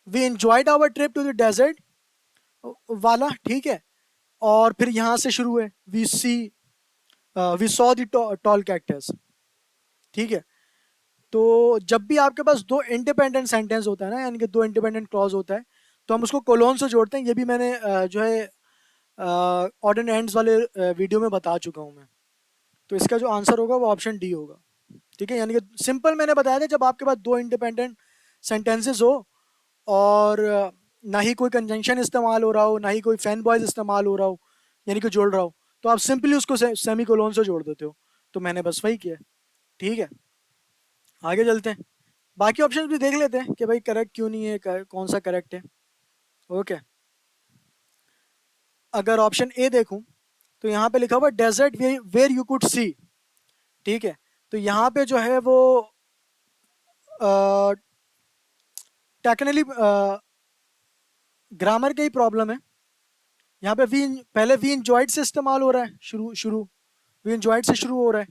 we enjoyed our trip to the desert वाला, ठीक है, और फिर यहाँ से शुरू है we saw the tall cactus. ठीक है, तो जब भी आपके पास दो इंडिपेंडेंट सेंटेंस होता है ना, यानी कि दो इंडिपेंडेंट क्लॉज होता है, तो हम उसको कोलोन से जोड़ते हैं। ये भी मैंने जो है ऑड एंड एंड्स वाले वीडियो में बता चुका हूँ मैं। तो इसका जो आंसर होगा वो ऑप्शन डी होगा। ठीक है, यानी कि सिंपल मैंने बताया था, जब आपके पास दो इंडिपेंडेंट सेंटेंसेस हो और ना ही कोई कंजंक्शन इस्तेमाल हो रहा हो, ना ही कोई फैन बॉयज इस्तेमाल हो रहा हो, यानी कि जोड़ रहा हो, तो आप सिंपली उसको सेमी कोलोन से जोड़ देते हो। तो मैंने बस वही किया। ठीक है, आगे चलते हैं, बाकी ऑप्शन भी देख लेते हैं कि भाई करेक्ट क्यों नहीं है, कौन सा करेक्ट है। ओके, अगर ऑप्शन ए देखूं तो यहाँ पे लिखा हुआ desert where you could see. ठीक है, तो यहाँ पे जो है वो टेक्निकली ग्रामर का ही प्रॉब्लम है। यहाँ पे वी पहले वी इंजॉयड से इस्तेमाल हो रहा है, शुरू शुरू वी इंजॉयड से शुरू हो रहा है,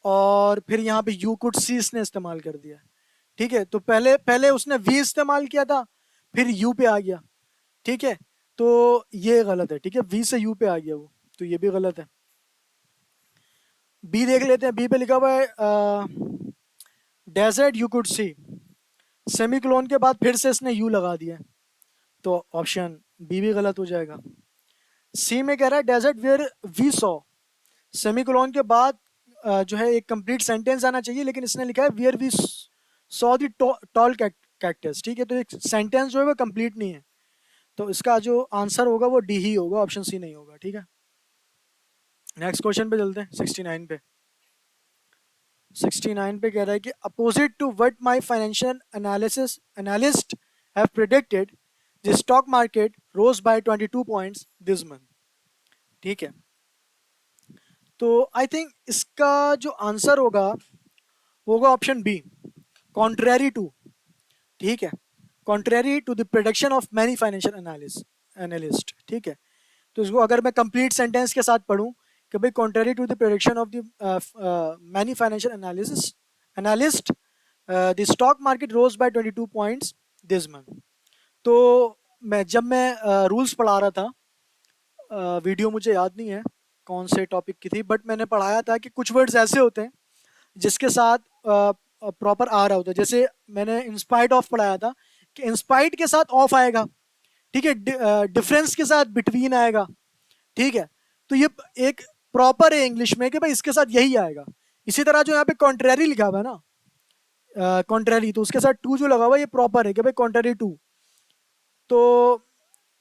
और फिर यहाँ पे यू कुड सी इसने इस्तेमाल कर दिया। ठीक है, तो पहले पहले उसने वी इस्तेमाल किया था, फिर यू पे आ गया। ठीक है, तो ये गलत है। ठीक है, वी से यू पे आ गया वो, तो ये भी गलत है। बी देख लेते हैं, बी पे लिखा हुआ है desert you could see, semicolon के बाद फिर से इसने यू लगा दिया, तो ऑप्शन बी भी गलत हो जाएगा। सी में कह रहा है desert where we saw, semicolon के बाद जो है एक कंप्लीट सेंटेंस आना चाहिए, लेकिन इसने लिखा है where we saw the tall cactus, ठीक है। तो एक सेंटेंस जो है वो कंप्लीट नहीं है, तो इसका जो आंसर होगा वो डी ही होगा, ऑप्शन सी नहीं होगा, ठीक है। नेक्स्ट क्वेश्चन पे चलते हैं, 69 पे। 69 पे कह रहा है कि opposite to what my financial analysis analyst have predicted, the stock market rose by 22 points this month, ठीक है। तो आई थिंक इसका जो आंसर होगा वो होगा ऑप्शन बी, कॉन्ट्रेरी टू, ठीक है। Contrary to the production of many financial analyst, ठीक है। तो इसको अगर मैं कंप्लीट सेंटेंस के साथ पढ़ूं कि भाई contrary to the production of the many financial analyst the stock market rose by 22 points this month. तो जब मैं रूल्स पढ़ा रहा था, वीडियो मुझे याद नहीं है कौन से टॉपिक की थी, बट मैंने पढ़ाया था कि कुछ वर्ड्स ऐसे होते हैं जिसके साथ प्रॉपर आ रहा होता है। जैसे मैंने इंस्पाइट ऑफ पढ़ाया था कि इंस्पाइट के साथ ऑफ आएगा, ठीक है। डिफरेंस के साथ बिटवीन आएगा, ठीक है। तो ये एक प्रॉपर है इंग्लिश में कि भाई इसके साथ यही आएगा। इसी तरह जो यहाँ पे कॉन्ट्रेरी लिखा हुआ है ना, कॉन्ट्रेरी, तो उसके साथ टू जो लगा हुआ है ये प्रॉपर है कि भाई कॉन्ट्रेरी टू। तो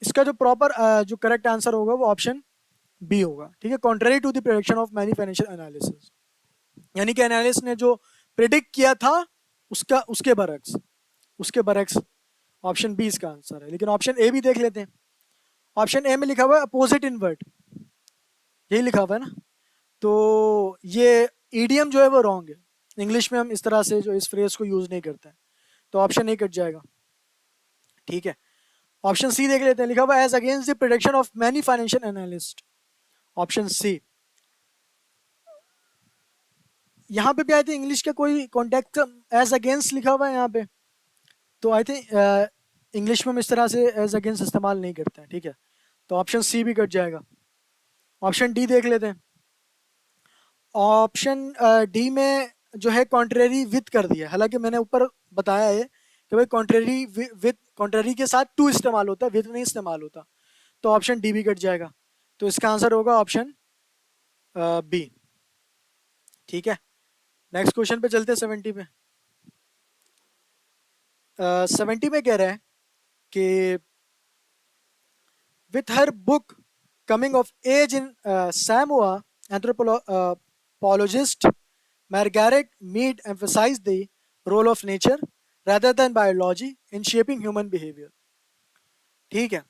इसका जो प्रॉपर जो करेक्ट आंसर होगा वो ऑप्शन बी होगा, ठीक है। Contrary to the prediction of many financial analysis, यानी कि एनालिस्ट ने जो प्रिडिक्ट किया था उसका उसके बरक्स ऑप्शन बी इसका आंसर है। लेकिन ऑप्शन ए भी देख लेते हैं। ऑप्शन ए में लिखा हुआ है अपोजिट इनवर्ट, यही लिखा हुआ है ना। तो ये ईडियम जो है वो रॉन्ग है, इंग्लिश में हम इस तरह से जो इस फ्रेज को यूज नहीं करते हैं। तो ऑप्शन ए कट जाएगा, ठीक है। ऑप्शन सी देख लेते हैं, लिखा हुआ as against the production of many financial analyst, option C. यहाँ पे भी आई थिंक इंग्लिश का कोई कॉन्टेक्ट एज अगेंस्ट लिखा हुआ है यहाँ पे, तो आई थिंक इंग्लिश में हम इस तरह से एज अगेंस्ट इस्तेमाल नहीं करते हैं, ठीक है। तो ऑप्शन सी भी कट जाएगा। ऑप्शन डी देख लेते हैं। ऑप्शन डी में जो है कॉन्ट्रेरी विथ कर दिया, हालांकि मैंने ऊपर बताया है कि भाई कॉन्ट्रेरी विथ, कॉन्ट्रेरी के साथ टू इस्तेमाल होता है, विथ नहीं इस्तेमाल होता। तो ऑप्शन डी भी कट जाएगा। तो इसका आंसर होगा ऑप्शन बी, ठीक है। नेक्स्ट क्वेश्चन पे चलते हैं, 70 पे। 70 में कह रहा है कि with her book coming of age in Samoa, anthropologist Margaret Mead emphasized the role of nature rather than biology in shaping human behavior, ठीक है।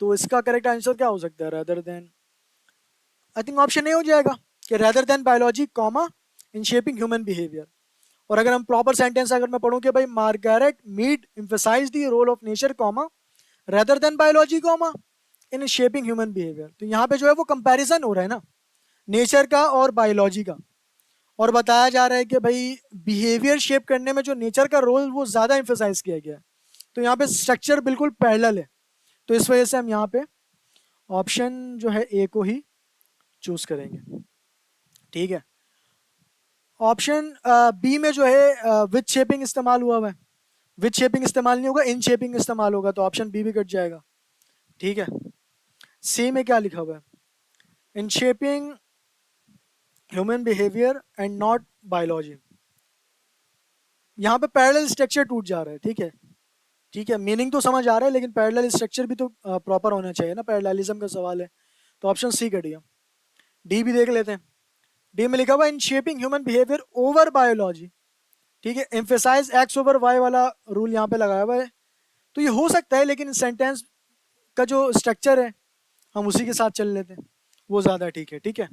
तो इसका करेक्ट आंसर क्या हो सकता है? rather than, आई थिंक ऑप्शन ए हो जाएगा कि rather than biology comma in shaping human behavior। और अगर हम प्रॉपर सेंटेंस अगर मैं पढ़ूं कि भाई Margaret Mead emphasized the role of nature comma rather than biology comma in shaping human behaviour, तो यहाँ पे जो है वो कंपैरिजन हो रहा है ना नेचर का और बायोलॉजी का, और बताया जा रहा है कि भाई बिहेवियर शेप करने में जो नेचर का रोल वो ज़्यादा एम्फेसाइज किया गया है। तो यहाँ पे स्ट्रक्चर बिल्कुल पैरेलल है, तो इस वजह से हम यहाँ पे ऑप्शन जो है ए को ही चूज करेंगे, ठीक है। ऑप्शन बी में जो है विथ शेपिंग इस्तेमाल हुआ है, विथ शेपिंग इस्तेमाल नहीं होगा, इन शेपिंग इस्तेमाल होगा, तो ऑप्शन बी भी कट जाएगा, ठीक है। सी में क्या लिखा हुआ है? इन shaping human behaviour and not biology. यहाँ पे पैरेलल स्ट्रक्चर टूट जा रहा है, ठीक है, ठीक है। मीनिंग तो समझ आ रहा है, लेकिन पैरेलल स्ट्रक्चर भी तो प्रॉपर होना चाहिए ना, पैरेललिज्म का सवाल है। तो ऑप्शन सी कट गया। डी भी देख लेते हैं। डी में लिखा हुआ इन shaping human behaviour over biology, ठीक है। एम्फेसाइज एक्स ओवर वाई वाला रूल यहाँ पे लगाया हुआ है, तो ये हो सकता है, लेकिन सेंटेंस का जो स्ट्रक्चर है हम उसी के साथ चल लेते हैं, वो ज़्यादा ठीक है, ठीक है।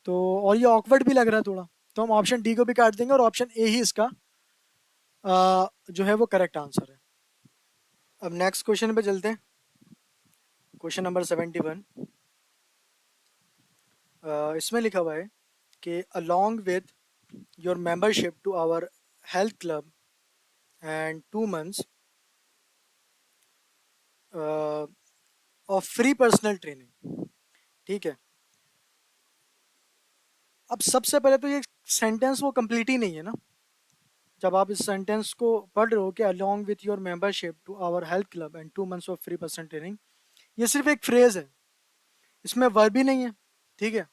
तो और ये ऑकवर्ड भी लग रहा है थोड़ा, तो हम ऑप्शन डी को भी काट देंगे और ऑप्शन ए ही इसका जो है वो करेक्ट आंसर है। अब नेक्स्ट क्वेश्चन पे चलते हैं, क्वेश्चन नंबर 71। इसमें लिखा हुआ है कि along with your membership to our health club and 2 months of free personal training, ठीक है। अब सबसे पहले तो ये सेंटेंस वो कंप्लीट ही नहीं है ना, जब आप इस सेंटेंस को पढ़ रहे हो कि along with your membership to our health club and 2 months of free personal training, ये सिर्फ एक फ्रेज है, इसमें वर्ब ही नहीं है, ठीक है।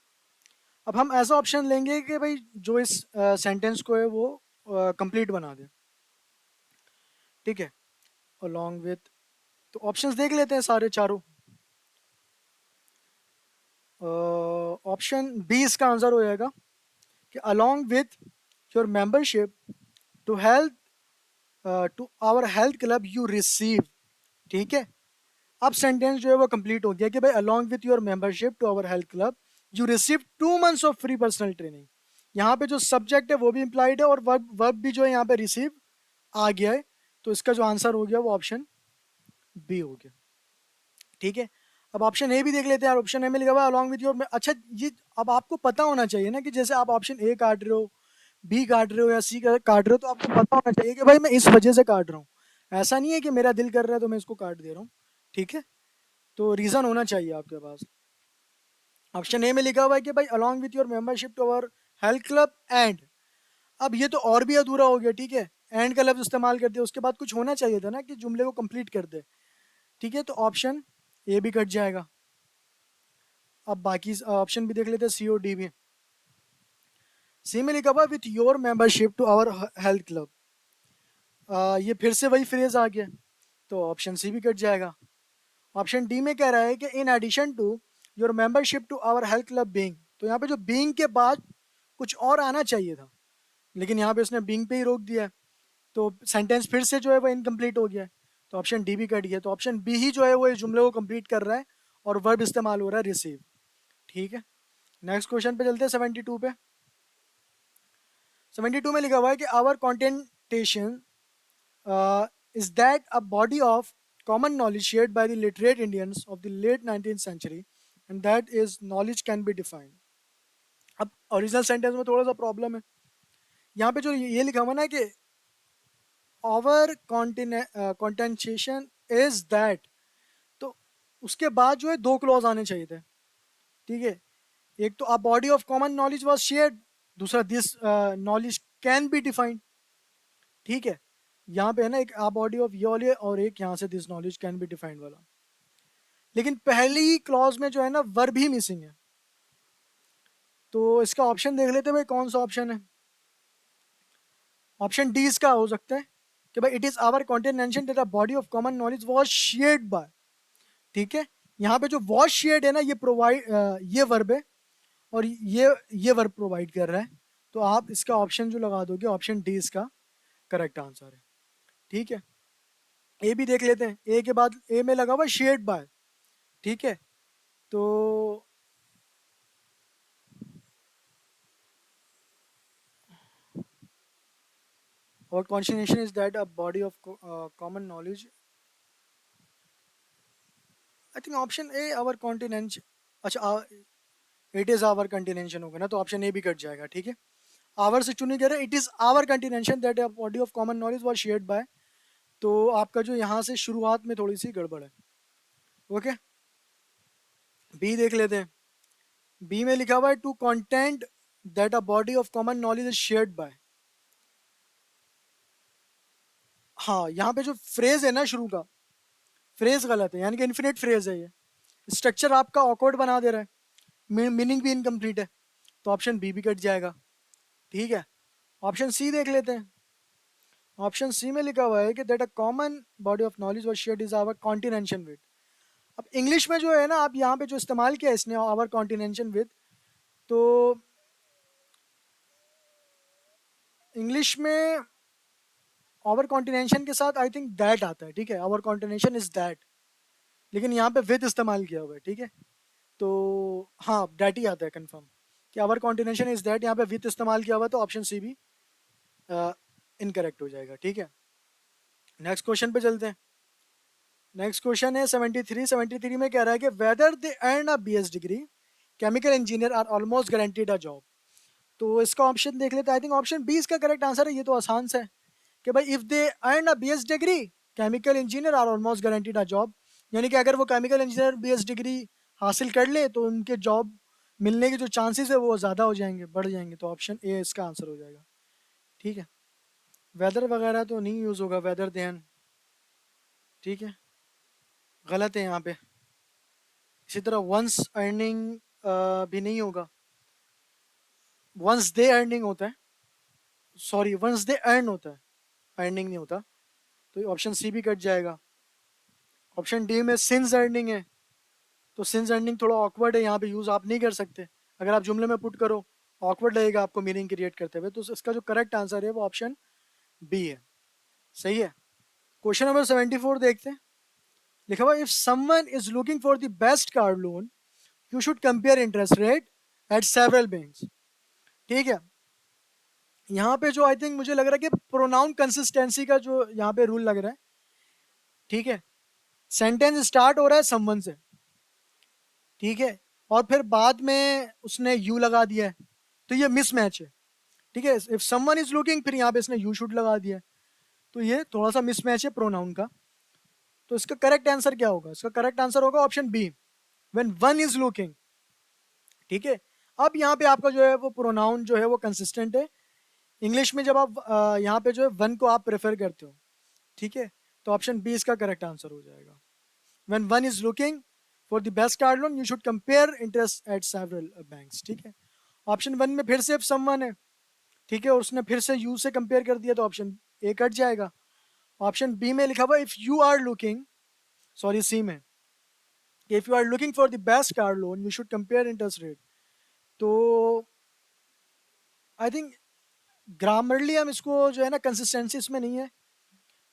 अब हम ऐसा ऑप्शन लेंगे कि भाई जो इस सेंटेंस को है वो कंप्लीट बना दे, ठीक है, अलोंग विथ। तो ऑप्शंस देख लेते हैं सारे चारों। ऑप्शन बी इसका आंसर हो जाएगा कि along with your membership to health to our health club you receive, ठीक है। अब सेंटेंस जो है वो कंप्लीट हो गया कि भाई along with your membership to our health club you receive 2 months of free personal training. यहाँ पे जो सब्जेक्ट है वो भी इंप्लाइड है और वर्ब वर्ब भी जो है यहाँ पे रिसीव आ गया है। तो इसका जो आंसर हो गया वो ऑप्शन बी हो गया, ठीक है। अब ऑप्शन ए भी देख लेते हैं यार। ऑप्शन ए में लिखा हुआ है अलॉन्ग विथ योर, अच्छा ये अब आपको पता होना चाहिए ना कि जैसे आप ऑप्शन ए काट रहे हो, बी काट रहे हो या सी काट रहे हो, तो आपको पता होना चाहिए कि भाई मैं इस वजह से काट रहा हूँ। ऐसा नहीं है कि मेरा दिल कर रहा है तो मैं इसको काट दे रहा हूँ, ठीक है। तो रीजन होना चाहिए आपके पास। ऑप्शन ए में लिखा हुआ है कि भाई along with your membership to our health club and, अब ये तो और भी अधूरा हो गया, ठीक है। एंड का लफ्ज इस्तेमाल कर दिया, उसके बाद कुछ होना चाहिए था ना कि जुमले को कंप्लीट कर दे, ठीक है। तो ऑप्शन ए भी कट जाएगा। अब बाकी ऑप्शन भी देख लेते हैं, सी और डी भी। सी में लिखा हुआ with your membership to our health club, ये फिर से वही फ्रेज आ गया, तो ऑप्शन सी भी कट जाएगा। ऑप्शन डी में कह रहा है कि in addition to your membership to our health club being, तो यहाँ पे जो बीइंग के बाद कुछ और आना चाहिए था, लेकिन यहाँ पे उसने बीइंग पे ही रोक दिया है, तो सेंटेंस फिर से जो है वो इनकम्प्लीट हो गया है। तो ऑप्शन डी भी कट गया, तो ऑप्शन बी ही जो है वो इस जुमले को कंप्लीट कर रहा है और वर्ब इस्तेमाल हो रहा है रिसीव, ठीक है। नेक्स्ट क्वेश्चन पे चलते हैं 72 पे। 72 में लिखा हुआ है कि our कॉन्टेंटेशन is that a body of common knowledge shared by the literate Indians of the late 19th century and that is knowledge can be defined। अब ओरिजिनल सेंटेंस में थोड़ा सा प्रॉब्लम है, यहाँ पे जो ये लिखा हुआ ना कि आवर कॉन्टेंटेशन इज दैट, तो उसके बाद जो है दो क्लॉज आने चाहिए थे, ठीक है। एक तो a body of common knowledge was shared, दूसरा this knowledge can be defined, ठीक है। यहाँ पे है ना एक आ बॉडी ऑफ ये वाले और एक यहाँ से this knowledge can be defined वाला, लेकिन पहली क्लॉज में जो है ना वर्ब ही मिसिंग है। तो इसका ऑप्शन देख लेते हैं भाई कौन सा ऑप्शन है। ऑप्शन डी इसका हो सकता है कि भाई it is our contention that a body of common knowledge was shared by, ठीक है। यहाँ पे जो वाज शेयर्ड है ना ये प्रोवाइड ये वर्ब है और ये वर्ब प्रोवाइड कर रहा है, तो आप इसका ऑप्शन जो लगा दोगे ऑप्शन डी इसका करेक्ट आंसर है, ठीक है। ए भी देख लेते हैं, ए के बाद ए में लगा हुआ शेयर्ड बाय, ठीक है। तो और contention is that a body of common knowledge, I think option A our continent, अच्छा इट इज आवर कंटिनेंशन होगा ना, तो ऑप्शन ए भी कट जाएगा, ठीक है। आवर से चुनी कह रहे it is our contention that a body of common knowledge was shared by, तो आपका जो यहाँ से शुरुआत में थोड़ी सी गड़बड़ है, ओके। बी देख लेते हैं। बी में लिखा हुआ है to content that a body of common knowledge is shared by, हाँ यहाँ पे जो फ्रेज है ना शुरू का फ्रेज गलत है, यानी कि इन्फिनिट फ्रेज है ये, स्ट्रक्चर आपका ऑकवर्ड बना दे रहा है, मीनिंग भी इनकम्प्लीट है, तो ऑप्शन बी भी कट जाएगा, ठीक है। ऑप्शन सी देख लेते हैं। ऑप्शन सी में लिखा हुआ है कि that a common body of knowledge was shared is our contention with, अब इंग्लिश में जो है ना आप यहाँ पे जो इस्तेमाल किया इसने आवर कॉन्टिनेंशन विद, तो इंग्लिश में आवर कॉन्टिनेंशन के साथ आई थिंक दैट आता है, ठीक है, आवर कॉन्टिनेंशन इज दैट, लेकिन यहाँ पे विद इस्तेमाल किया हुआ है, ठीक है। तो हाँ दैट ही आता है कंफर्म कि आवर कॉन्टिनेंशन इज दैट, यहाँ पे विद इस्तेमाल किया हुआ है, तो ऑप्शन सी भी इनकरेक्ट हो जाएगा, ठीक है। नेक्स्ट क्वेश्चन पे चलते हैं। नेक्स्ट क्वेश्चन है 73 में कह रहा है कि whether they earn a BS degree chemical engineer are almost guaranteed a job, तो इसका ऑप्शन देख लेते हैं। आई थिंक ऑप्शन बी इसका करेक्ट आंसर है, ये तो आसान सा है कि भाई if they earn a BS degree chemical engineer are almost guaranteed a job, यानी कि अगर वो केमिकल इंजीनियर बीएस डिग्री हासिल कर ले तो उनके जॉब मिलने के जो चांसेस है वो ज़्यादा हो जाएंगे, बढ़ जाएंगे, तो ऑप्शन ए इसका आंसर हो जाएगा, ठीक है। वेदर वगैरह तो नहीं यूज़ होगा, वेदर देन, ठीक है, गलत है यहाँ पे। इसी तरह वंस अर्निंग भी नहीं होगा, वंस दे अर्निंग होता है, सॉरी, वंस दे अर्न होता है, अर्निंग नहीं होता, तो ऑप्शन सी भी कट जाएगा। ऑप्शन डी में सिंस अर्निंग है, तो सिंस अर्निंग थोड़ा ऑकवर्ड है, यहाँ पे यूज़ आप नहीं कर सकते। अगर आप जुमले में पुट करो ऑकवर्ड लगेगा आपको मीनिंग क्रिएट करते हुए, तो इसका जो करेक्ट आंसर है वो ऑप्शन बी है। सही है। क्वेश्चन नंबर 74 देखते हैं। लिखा हुआ, if someone is looking for the best car loan you should compare interest rate at several banks. ठीक है। यहाँ पे जो आई थिंक मुझे लग रहा है कि प्रोनाउन कंसिस्टेंसी का जो यहाँ पे रूल लग रहा है। ठीक है। सेंटेंस स्टार्ट हो रहा है समवन से, ठीक है, और फिर बाद में उसने यू लगा दिया है, तो ये मिसमैच है। ठीक है। इफ समवन इज लुकिंग, फिर यहाँ पे इसने यू शुड लगा दिया है, तो ये थोड़ा सा मिसमैच है प्रोनाउन का। तो इसका करेक्ट आंसर क्या होगा? इसका करेक्ट आंसर होगा option B, when one is looking. ठीक है। अब यहाँ पे आपका जो है वो प्रोनाउन जो है वो कंसिस्टेंट है। इंग्लिश में जब आप यहाँ पे जो है वन को आप प्रेफर करते हो, ठीक है, तो ऑप्शन बी इसका करेक्ट आंसर हो जाएगा। When one is looking for the best car loan you should compare interest eight several banks. ठीक है। ऑप्शन वन में फिर से समवन है, ठीक है, और उसने फिर से यू से कंपेयर कर दिया, तो ऑप्शन ए कट जाएगा। ऑप्शन बी में लिखा हुआ if you are looking, sorry C में, if you are looking for the best car loan you should compare interest rate. तो आई थिंक ग्रामरली हम इसको जो है ना, कंसिस्टेंसी इसमें नहीं है,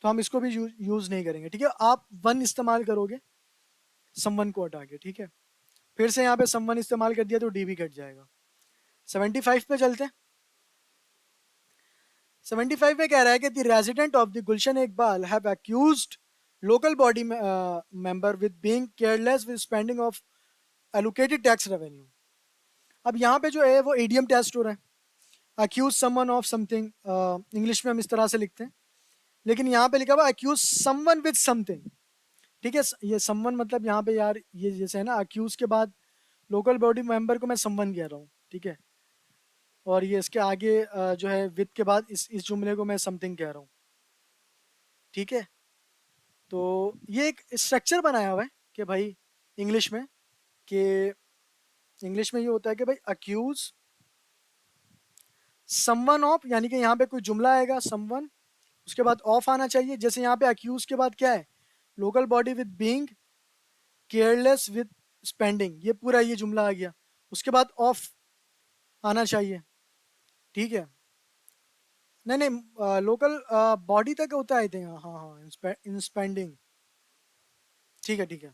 तो हम इसको भी यूज नहीं करेंगे। ठीक है। आप वन इस्तेमाल करोगे समवन को हटा के। ठीक है। फिर से यहाँ पे समवन इस्तेमाल कर दिया तो डी भी कट जाएगा। 75 पे चलते हैं। 75 में कह रहा है कि the resident of the Gulshan Iqbal have accused local body member with being careless with spending of allocated tax revenue. अब यहाँ पे जो है वो ईडीएम टेस्ट हो रहा है, accuse someone of something, English में हम इस तरह से लिखते हैं, लेकिन यहाँ पे लिखा हुआ अक्यूज समवन विद समथिंग। ठीक है। ये समवन मतलब यहाँ पे यार ये जैसे है ना, अक्यूज के बाद लोकल बॉडी मेंबर को मैं समवन कह रहा हूँ, ठीक है, और ये इसके आगे जो है विद के बाद इस जुमले को मैं समथिंग कह रहा हूँ। ठीक है। तो ये एक स्ट्रक्चर बनाया हुआ है कि भाई इंग्लिश में, कि इंग्लिश में ये होता है कि भाई अक्यूज समवन ऑफ, यानी कि यहाँ पे कोई जुमला आएगा समवन, उसके बाद ऑफ आना चाहिए। जैसे यहाँ पे अक्यूज के बाद क्या है, local body with being careless with spending, ये पूरा ये जुमला आ गया, उसके बाद ऑफ आना चाहिए। ठीक है। नहीं नहीं, लोकल बॉडी तक होता है आई थिंक, हाँ हाँ, इन स्पेंडिंग। ठीक है। ठीक है।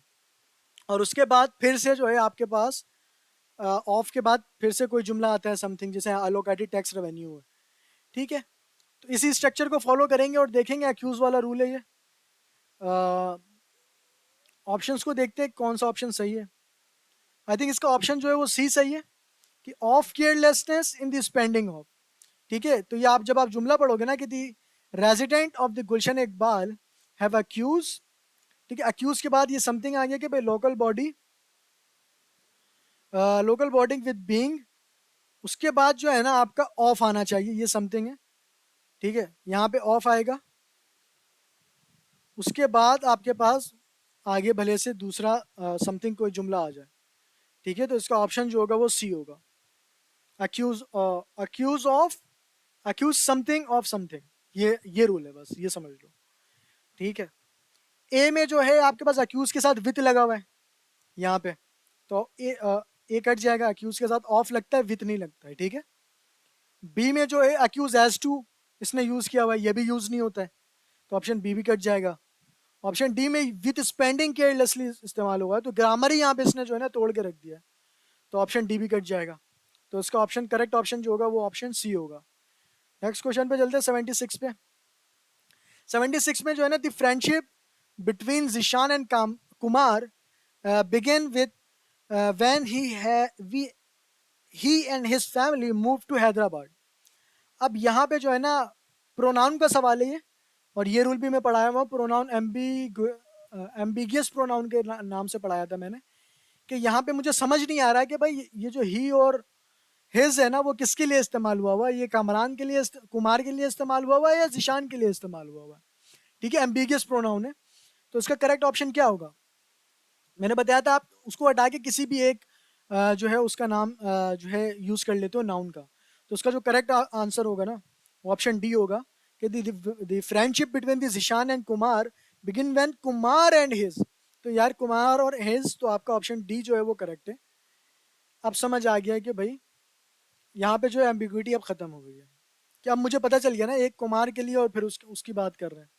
और उसके बाद फिर से जो है आपके पास ऑफ के बाद फिर से कोई जुमला आता है समथिंग, जैसे अलोकेटेड टैक्स रेवेन्यू है। ठीक है। तो इसी स्ट्रक्चर को फॉलो करेंगे और देखेंगे, अक्यूज वाला रूल है ये। ऑप्शंस को देखते हैं कौन सा ऑप्शन सही है। आई थिंक इसका ऑप्शन जो है वो सी सही है, कि of carelessness in the spending of. ठीक है। तो ये आप जब आप जुमला पढ़ोगे ना कि the resident of the Gulshan Iqbal have accuse, ठीक है, अक्यूज के बाद ये समथिंग आ गया कि भाई लोकल बॉडी विद बीइंग, उसके बाद जो है ना आपका ऑफ आना चाहिए, ये समथिंग है। ठीक है। यहाँ पे ऑफ आएगा, उसके बाद आपके पास आगे भले से दूसरा समथिंग कोई जुमला आ जाए। ठीक है। तो इसका ऑप्शन जो होगा वो सी होगा, accuse accuse of, accuse something of something, ये रूल है, बस ये समझ लो। ठीक है। ए में जो है आपके पास अक्यूज के साथ विथ लगा हुआ है यहाँ पे, तो ए कट जाएगा, अक्यूज के साथ ऑफ लगता है, विथ नहीं लगता है। ठीक है। बी में जो है अक्यूज एज टू इसने यूज किया हुआ है, ये भी यूज नहीं होता है, तो ऑप्शन बी भी कट जाएगा। ऑप्शन डी में विथ स्पेंडिंग केयरलेसली इस्तेमाल हुआ है, तो ग्रामर ही यहाँ पे इसने जो है ना तोड़ के रख दिया है, तो ऑप्शन डी भी कट जाएगा। तो इसका ऑप्शन करेक्ट ऑप्शन जो होगा वो ऑप्शन सी होगा। नेक्स्ट क्वेश्चन पे चलते हैं 76 पे। 76 में जो है ना, the friendship between Zeeshan and Kumar began with when he and his family move to Hyderabad. अब यहाँ पे जो है ना प्रोनाउन का सवाल है ये, और ये रूल भी मैं पढ़ाया हुआ, प्रोनाउन एम्बिगियस प्रोनाउन के नाम से पढ़ाया था मैंने, कि यहाँ पे मुझे समझ नहीं आ रहा है कि भाई ये जो ही और हिज है ना वो किसके लिए इस्तेमाल हुआ है, ये कामरान के लिए, कुमार के लिए इस्तेमाल हुआ है या जिशान के लिए इस्तेमाल हुआ है। ठीक है। एम्बिगियस प्रोनाउन है, तो इसका करेक्ट ऑप्शन क्या होगा? मैंने बताया था आप उसको हटा के किसी भी एक जो है उसका नाम जो है यूज कर लेते हो नाउन का, तो उसका जो करेक्ट आंसर होगा ना ऑप्शन डी होगा कि the friendship between the Zeeshan and Kumar begin when Kumar and his. तो यार कुमार और हिज, तो आपका ऑप्शन डी जो है वो करेक्ट है। अब समझ आ गया है कि भाई यहाँ पे जो है एम्बिग्विटी अब खत्म हो गई है, कि अब मुझे पता चल गया ना एक कुमार के लिए और फिर उसकी बात कर रहे हैं।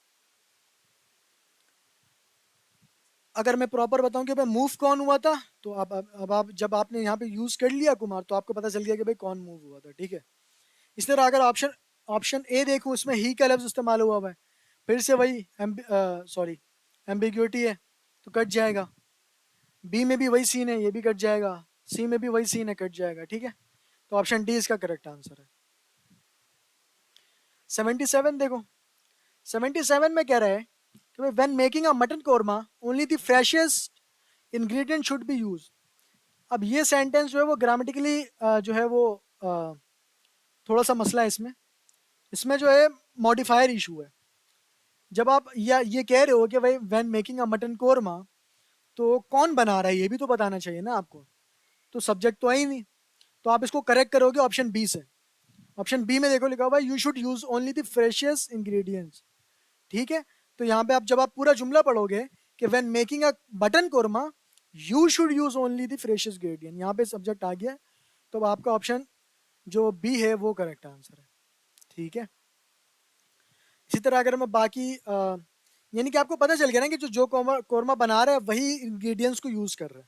अगर मैं प्रॉपर बताऊं कि भाई मूव कौन हुआ था, तो अब आप जब आपने यहाँ पे यूज कर लिया कुमार, तो आपको पता चल गया कि भाई कौन मूव हुआ था, ठीक है। इस तरह अगर ऑप्शन ऑप्शन ए देखो, उसमें ही का लफ्ज इस्तेमाल हुआ है, फिर से वही सॉरी एम्बिग्यूटी है, तो कट जाएगा। बी में भी वही सीन है, ये भी कट जाएगा। सी में भी वही सीन है, कट जाएगा, ठीक है। तो ऑप्शन डी इसका करेक्ट आंसर है। 77 देखो, 77 में कह रहा है कि भाई when making a mutton korma only the freshest ingredient should be use. अब ये सेंटेंस जो है वो ग्रामेटिकली जो है वो थोड़ा सा मसला है इसमें। इसमें जो है मॉडिफायर इशू है। जब आप या ये कह रहे हो कि भाई when making a mutton korma, तो कौन बना रहा है ये भी तो बताना चाहिए ना आपको, तो सब्जेक्ट तो है ही नहीं। तो आप इसको करेक्ट करोगे ऑप्शन बी से। ऑप्शन बी में देखो लिखा हुआ है you should use only the freshest ingredients, ठीक है। तो यहाँ पे आप जब आप पूरा जुमला पढ़ोगे कि when making a mutton korma you should use only the freshest ingredient, यहाँ पे सब्जेक्ट आ गया। तो अब आपका ऑप्शन जो बी है वो करेक्ट आंसर है, ठीक है। इसी तरह अगर मैं बाकी यानी कि आपको पता चल गया ना कि जो कोरमा कोरमा बना रहा है वही इंग्रेडिएंट्स को यूज कर रहा है,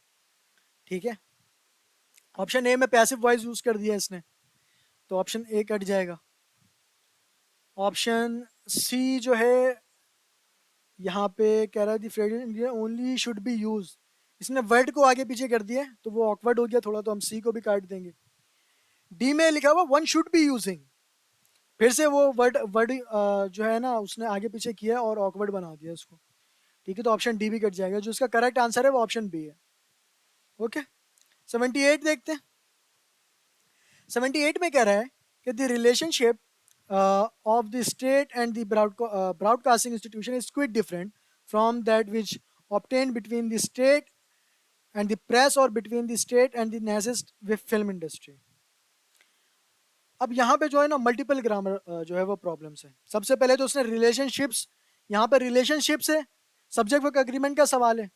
ठीक है। ऑप्शन ए में पैसिव वॉइस यूज कर दिया इसने, तो ऑप्शन ए कट जाएगा। ऑप्शन सी जो है यहाँ पे कह रहा है the phrase ingredient only should be use, इसने वर्ड को आगे पीछे कर दिया तो वो ऑकवर्ड हो गया थोड़ा, तो हम सी को भी काट देंगे। डी में लिखा हुआ वन शुड बी यूजिंग, फिर से वो वर्ड वर्ड जो है ना उसने आगे पीछे किया और ऑकवर्ड बना दिया उसको, ठीक है। तो ऑप्शन डी भी कट जाएगा, जो इसका करेक्ट आंसर है वो ऑप्शन बी है। ओके, 78 देखते हैं। 78 में कह रहा है कि the relationship of the state and the broadcasting institution is quit different from that which obtained between the state and the press or between the state and the नाजिस्ट with film industry। अब यहाँ पे जो है ना multiple grammar जो है वो problems है। सबसे पहले तो उसने रिलेशनशिप्स, यहाँ पे रिलेशनशिप्स है, सब्जेक्ट वर्क एग्रीमेंट का सवाल है,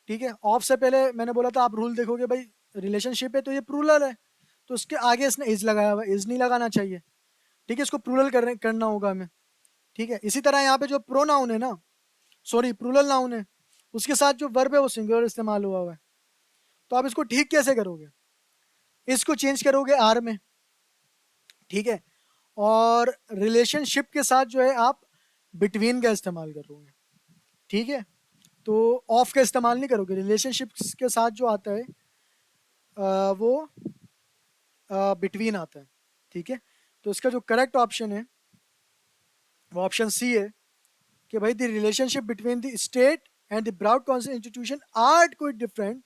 ठीक है। ऑफ से पहले मैंने बोला था आप रूल देखोगे भाई रिलेशनशिप है तो ये प्लूरल है, तो उसके आगे इसने इज लगाया हुआ, इज नहीं लगाना चाहिए, ठीक है। इसको प्लूरल करना होगा हमें, ठीक है। इसी तरह यहाँ पे जो प्रोनाउन है ना, सॉरी प्लूरल नाउन है, उसके साथ जो वर्ब है वो सिंगुलर इस्तेमाल हुआ है। तो आप इसको ठीक कैसे करोगे, इसको चेंज करोगे आर में, ठीक है। और रिलेशनशिप के साथ जो है आप बिटवीन का इस्तेमाल करोगे, ठीक है। तो ऑफ का इस्तेमाल नहीं करोगे, रिलेशनशिप के साथ जो आता है वो बिटवीन आता है, ठीक है। तो इसका जो करेक्ट ऑप्शन है वो ऑप्शन सी है कि भाई the relationship between the state and the broadcasting institution are quite different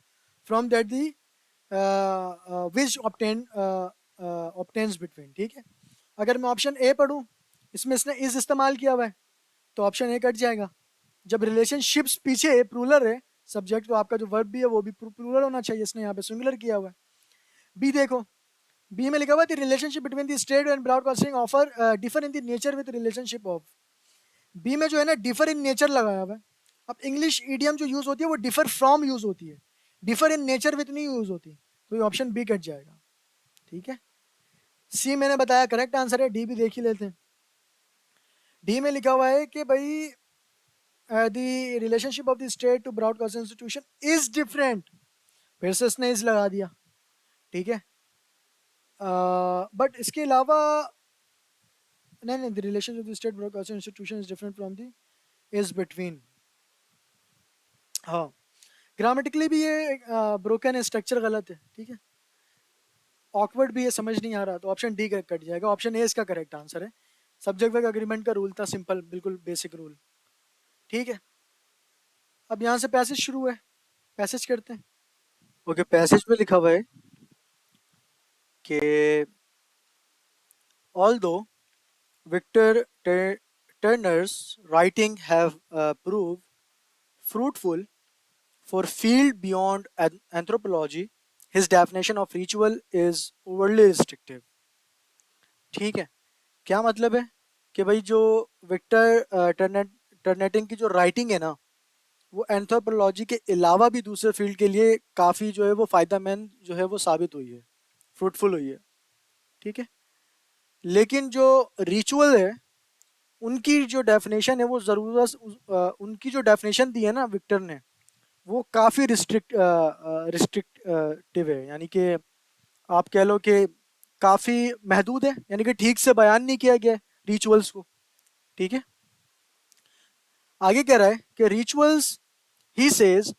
from that the which obtains between, ठीक है। अगर मैं ऑप्शन ए पढ़ूँ, इसमें इसने इज इस्तेमाल किया हुआ है, तो ऑप्शन ए कट जाएगा। जब रिलेशनशिप्स पीछे प्लूरल है सब्जेक्ट, तो आपका जो वर्ब भी है वो भी प्लूरल होना चाहिए, इसने यहाँ पे सिंगुलर किया हुआ है। बी देखो, बी में लिखा हुआ है relationship between the state and broadcasting offer differ in the nature with relationship of. B में जो है ना डिफर इन नेचर लगाया हुआ है। अब इंग्लिश ईडियम जो यूज होती है वो डिफर फ्रॉम यूज होती है, डिफर इन नेचर विद नहीं यूज होती, तो ये ऑप्शन बी कट जाएगा, ठीक है। सी मैंने बताया करेक्ट आंसर है, डी भी देख ही लेते हैं। डी में लिखा हुआ है कि भाई the relationship of the state to broadcasting institution is different, फिर से इसने इज लगा दिया, ठीक है। बट इसके अलावा नहीं नहीं, the relationship of the state broadcasting institution is different from the is between. हाँ, ग्रामेटिकली भी ये ब्रोकन है, स्ट्रक्चर गलत है, ठीक है। ऑकवर्ड भी ये समझ नहीं आ रहा, तो ऑप्शन डी कट जाएगा। ऑप्शन ए इसका करेक्ट आंसर है। सब्जेक्ट वर्क एग्रीमेंट का रूल था, सिंपल बिल्कुल बेसिक रूल, ठीक है। अब यहाँ से पैसेज शुरू है, पैसेज करते हैं। ओके, पैसेज में लिखा हुआ है कि although Victor Turner's writing have proved fruitful for field beyond anthropology, his definition of ritual is overly restrictive, ठीक है। क्या मतलब है कि भाई जो विक्टर टर्नेटिन की जो राइटिंग है ना, वो एंथ्रोपोलॉजी के अलावा भी दूसरे फील्ड के लिए काफ़ी जो है वो फायदेमंद जो है वो साबित हुई है, फ्रूटफुल हुई है। ठीक है। लेकिन जो रिचुअल है, उनकी जो डेफिनेशन है वो उनकी जो डेफिनेशन दी है ना विक्टर ने, वो काफ़ी रिस्ट्रिक्टिव है। यानी कि आप कह लो कि काफ़ी महदूद है, यानी कि ठीक से बयान नहीं किया गया रिचुअल्स को। ठीक है। आगे कह रहा है कि rituals, he says,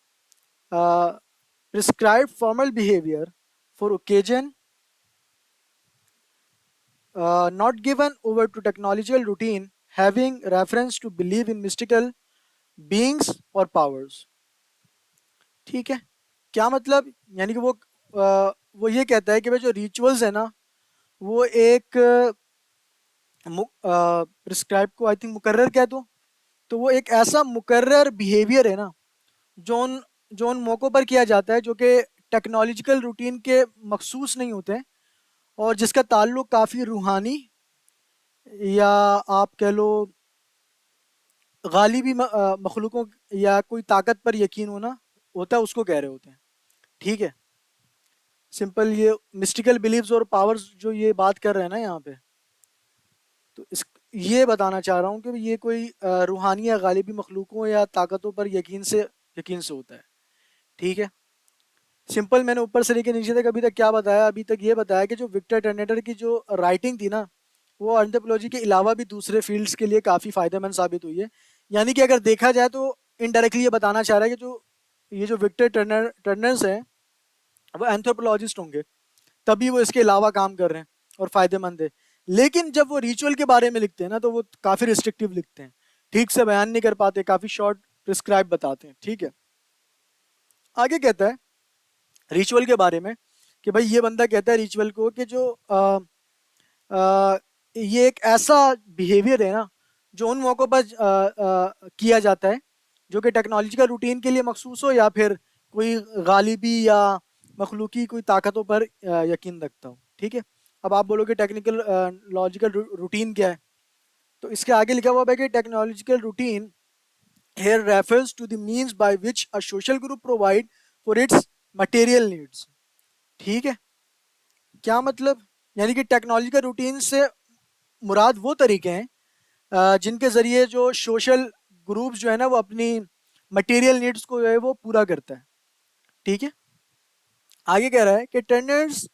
prescribe formal behavior for occasion, not given over to technological routine, having reference to believe in mystical beings or powers। ठीक है। क्या मतलब? यानी कि वो ये कहता है कि भाई जो रिचुअल्स है ना, वो एक प्रिस्क्राइब को आई थिंक मुकर्रर कह दो, तो वो एक ऐसा मुकर्रर बिहेवियर है ना, जो उन मौक़ों पर किया जाता है जो कि टेक्नोलॉजिकल रूटीन के मखसूस नहीं होते हैं, और जिसका ताल्लुक काफ़ी रूहानी, या आप कह लो गालिबी मखलूकों या कोई ताकत पर यकीन होना होता है, उसको कह रहे होते हैं। ठीक है। सिंपल ये मिस्टिकल बिलीव्स और पावर्स जो ये बात कर रहे हैं ना यहाँ पे, तो ये बताना चाह रहा हूँ कि ये कोई रूहानी या गालिबी मखलूकों या ताकतों पर यकीन से होता है। ठीक है। सिंपल मैंने ऊपर से लेकर नीचे तक अभी तक क्या बताया? अभी तक ये बताया कि जो विक्टर टर्नेटर की जो राइटिंग थी ना, वो एंथ्रोपोलॉजी के अलावा भी दूसरे फील्ड्स के लिए काफ़ी फायदेमंद साबित हुई है। यानी कि अगर देखा जाए तो इनडायरेक्टली ये बताना चाह रहा है कि जो ये जो विक्टर टर्नर्स हैं, वो एंथ्रोपोलॉजिस्ट होंगे, तभी वो इसके अलावा काम कर रहे हैं और फायदेमंद है। लेकिन जब वो रिचुअल के बारे में लिखते हैं ना, तो वो काफ़ी रिस्ट्रिक्टिव लिखते हैं, ठीक से बयान नहीं कर पाते, काफ़ी शॉर्ट प्रिस्क्राइब बताते हैं। ठीक है। आगे कहता है रिचुअल के बारे में कि भाई ये बंदा कहता है रिचुअल को कि जो आ, ये एक ऐसा बिहेवियर है ना, जो उन मौक़ों पर किया जाता है जो कि टेक्नोलॉजिकल रूटीन के लिए मखसूस हो, या फिर कोई गालिबी या मखलूकी कोई ताकतों पर यकीन रखता हो। ठीक है। अब आप बोलोगे टेक्निकल लॉजिकल रूटीन क्या है, तो इसके आगे लिखा हुआ है कि technological routine here refers to the means by which a social group provide for its material needs। ठीक है। क्या मतलब? यानी कि टेक्नोलॉजी का रूटीन से मुराद वो तरीके हैं जिनके ज़रिए जो सोशल ग्रुप्स जो है ना, वो अपनी मटेरियल नीड्स को जो है वो पूरा करता है। ठीक है। आगे कह रहा है कि Turners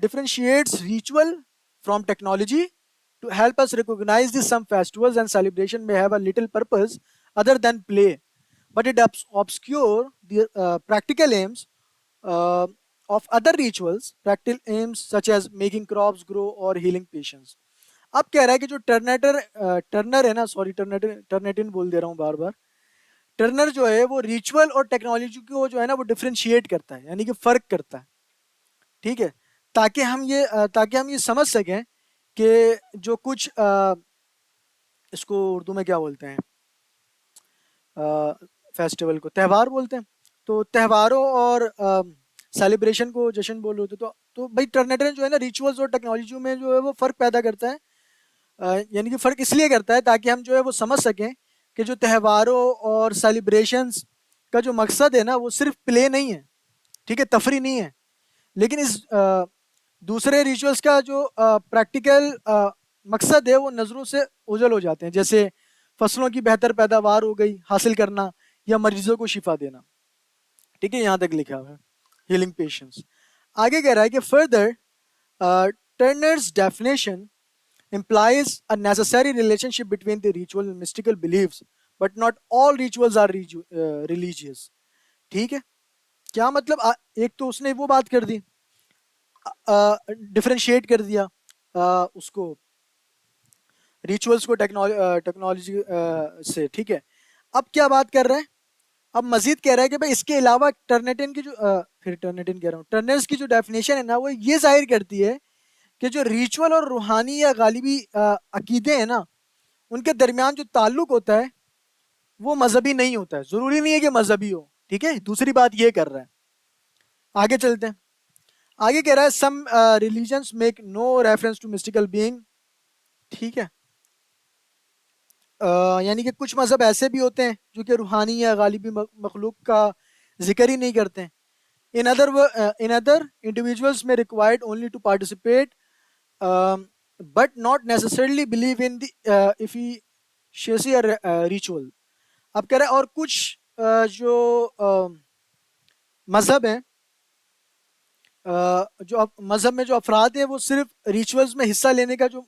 differentiates ritual from technology to help us recognize that some festivals and celebration may have a little purpose other than play, but it obscure the practical aims uh, of other rituals, practical aims such as making crops grow or healing patients। अब कह रहा है कि जो Turner है ना, sorry टर्नेटिन बोल दे रहा हूँ बार बार, टर्नर जो है वो रिचुअल और टेक्नोलॉजी को जो है ना वो डिफ्रेंशिएट करता है, यानी कि फ़र्क करता है। ठीक है। ताकि हम ये समझ सकें कि जो कुछ इसको उर्दू में क्या बोलते हैं, फेस्टिवल को त्यौहार बोलते हैं, तो त्योहारों और सेलिब्रेशन को जश्न बोल रहे होते, तो भाई टर्नेटर जो है ना रिचुअल्स और टेक्नोलॉजी में जो है वो फ़र्क पैदा करता है। यानी कि फ़र्क इसलिए करता है ताकि हम जो है वो समझ सकें कि जो त्योहारों और सेलिब्रेशंस का जो मकसद है ना, वो सिर्फ प्ले नहीं है, ठीक है, तफरी नहीं है, लेकिन इस दूसरे रिचुअल्स का जो प्रैक्टिकल मकसद है वो नज़रों से ओझल हो जाते हैं, जैसे फसलों की बेहतर पैदावार हो गई हासिल करना, या मरीजों को शिफा देना। ठीक है, यहाँ तक लिखा हुआ है हीलिंग पेशेंट्स। आगे कह रहा है कि further Turners definition implies a necessary relationship between the ritual and mystical beliefs, but not all rituals are religious। ठीक है। क्या मतलब? एक तो उसने वो बात कर दी, डिफरेंशिएट कर दिया उसको रिचुअल्स को टेक्नोलॉजी से। ठीक है। अब क्या बात कर रहे हैं? अब मजीद कह रहा है कि भाई इसके अलावा टर्नेटिन की जो फिर टर्नेटिन कह रहा हूँ, टर्नर्स की जो डेफिनेशन है ना, वो ये जाहिर करती है कि जो रिचुअल और रूहानी या गालिबी अकीदे हैं ना, उनके दरमियान जो ताल्लुक होता है वो मजहबी नहीं होता है। जरूरी नहीं है कि मजहबी हो। ठीक है, दूसरी बात ये कर रहा है। आगे चलते हैं। आगे कह रहा है some religions make no reference to mystical being ठीक है। यानी कि कुछ मज़हब ऐसे भी होते हैं जो कि रूहानी या गालिबी मखलूक का जिक्र ही नहीं करते हैं। In other individuals may required only to participate, but not necessarily believe in the efficacy or ritual. अब कह रहे हैं और कुछ जो मज़हब हैं, जो मज़हब में जो अफराद हैं वो सिर्फ रिचुअल्स में हिस्सा लेने का जो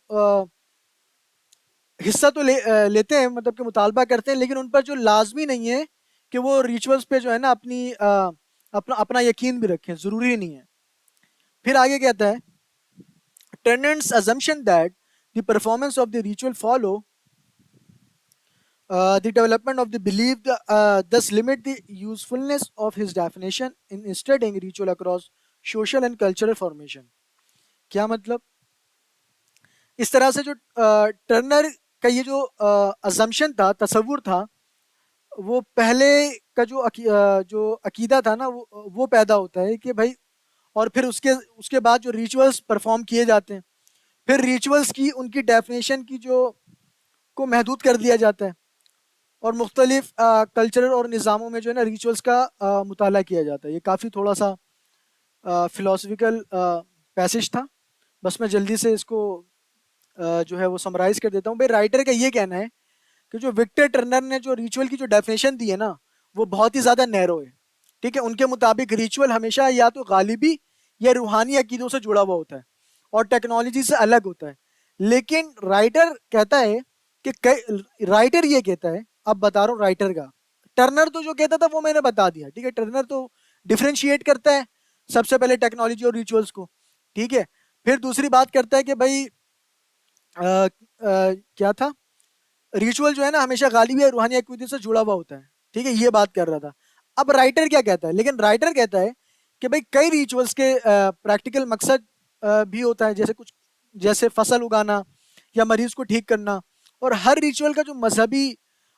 हिस्सा तो लेते हैं, मतलब कि मुतालबा करते हैं, लेकिन उन पर जो लाजमी नहीं है कि वो रिचुअल्स पे जो है ना अपना अपना यकीन भी रखें, ज़रूरी नहीं है। फिर आगे कहता है Tennant's assumption that the performance of the ritual follow the development of the belief, thus limit the usefulness of his definition in studying ritual across social and cultural formation. क्या मतलब? इस तरह से जो टर्नर का ये जो अजम्पशन था, तसव्वुर था, वो पहले का जो अकीदा था ना, वो पैदा होता है कि भाई, और फिर उसके उसके बाद जो रिचुअल्स परफॉर्म किए जाते हैं, फिर रिचुअल्स की उनकी डेफिनेशन की जो को महदूद कर दिया जाता है, और मुख्तलिफ कल्चरल और निज़ामों में जो है ना रिचुअल्स का मुताला किया जाता है। ये काफ़ी थोड़ा सा फ़िलोसफिकल पैसेज था। बस मैं जल्दी से इसको जो है वो समराइज कर देता हूँ। भाई राइटर का ये कहना है कि जो विक्टर टर्नर ने जो रिचुअल की जो डेफिनेशन दी है ना, वो बहुत ही ज़्यादा नैरो है। ठीक है, उनके मुताबिक रिचुअल हमेशा या तो गालिबी या रूहानी अकीदों से जुड़ा हुआ होता है और टेक्नोलॉजी से अलग होता है। लेकिन राइटर कहता है कि राइटर ये कहता है, अब बता रहा हूँ राइटर का। टर्नर तो जो कहता था वो मैंने बता दिया। ठीक है, टर्नर तो डिफ्रेंशिएट करता है सबसे पहले टेक्नोलॉजी और रिचुअल्स को। ठीक है, फिर दूसरी बात करता है कि भाई क्या था, रिचुअल जो है ना हमेशा गालिबी या रूहानी एक्टिविटी से जुड़ा हुआ होता है। ठीक है, ये बात कर रहा था। अब राइटर क्या कहता है, लेकिन राइटर कहता है कि भाई कई रिचुअल्स के प्रैक्टिकल मकसद भी होता है, जैसे फसल उगाना या मरीज को ठीक करना। और हर रिचुअल का जो मजहबी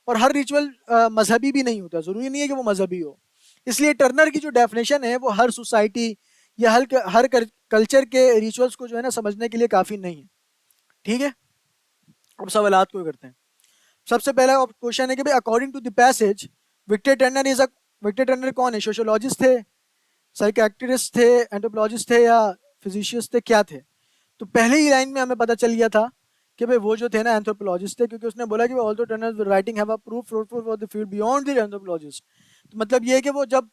और हर रिचुअल मजहबी भी नहीं होता, जरूरी नहीं है कि वो मजहबी हो। इसलिए टर्नर की जो डेफिनेशन है वो हर सोसाइटी या हर कल्चर के रिचुअल्स को जो है ना समझने के लिए काफ़ी नहीं है। ठीक है, अब सवालात को करते हैं। सबसे पहला क्वेश्चन है कि भाई according to the passage Victor Turner is a Victor Turner कौन है? सोशियोलॉजिस्ट थे, साइकियाट्रिस्ट थे, एंथ्रोपोलॉजिस्ट थे, या फिजिशिस्ट थे, क्या थे? तो पहले ही लाइन में हमें पता चल गया था कि भाई वो जो थे ना एंथ्रोपोलॉजिस्ट थे, क्योंकि उसने बोला कि although Turner writing have a proof fruitful for the field beyond the anthropologist. तो मतलब ये है कि वो जब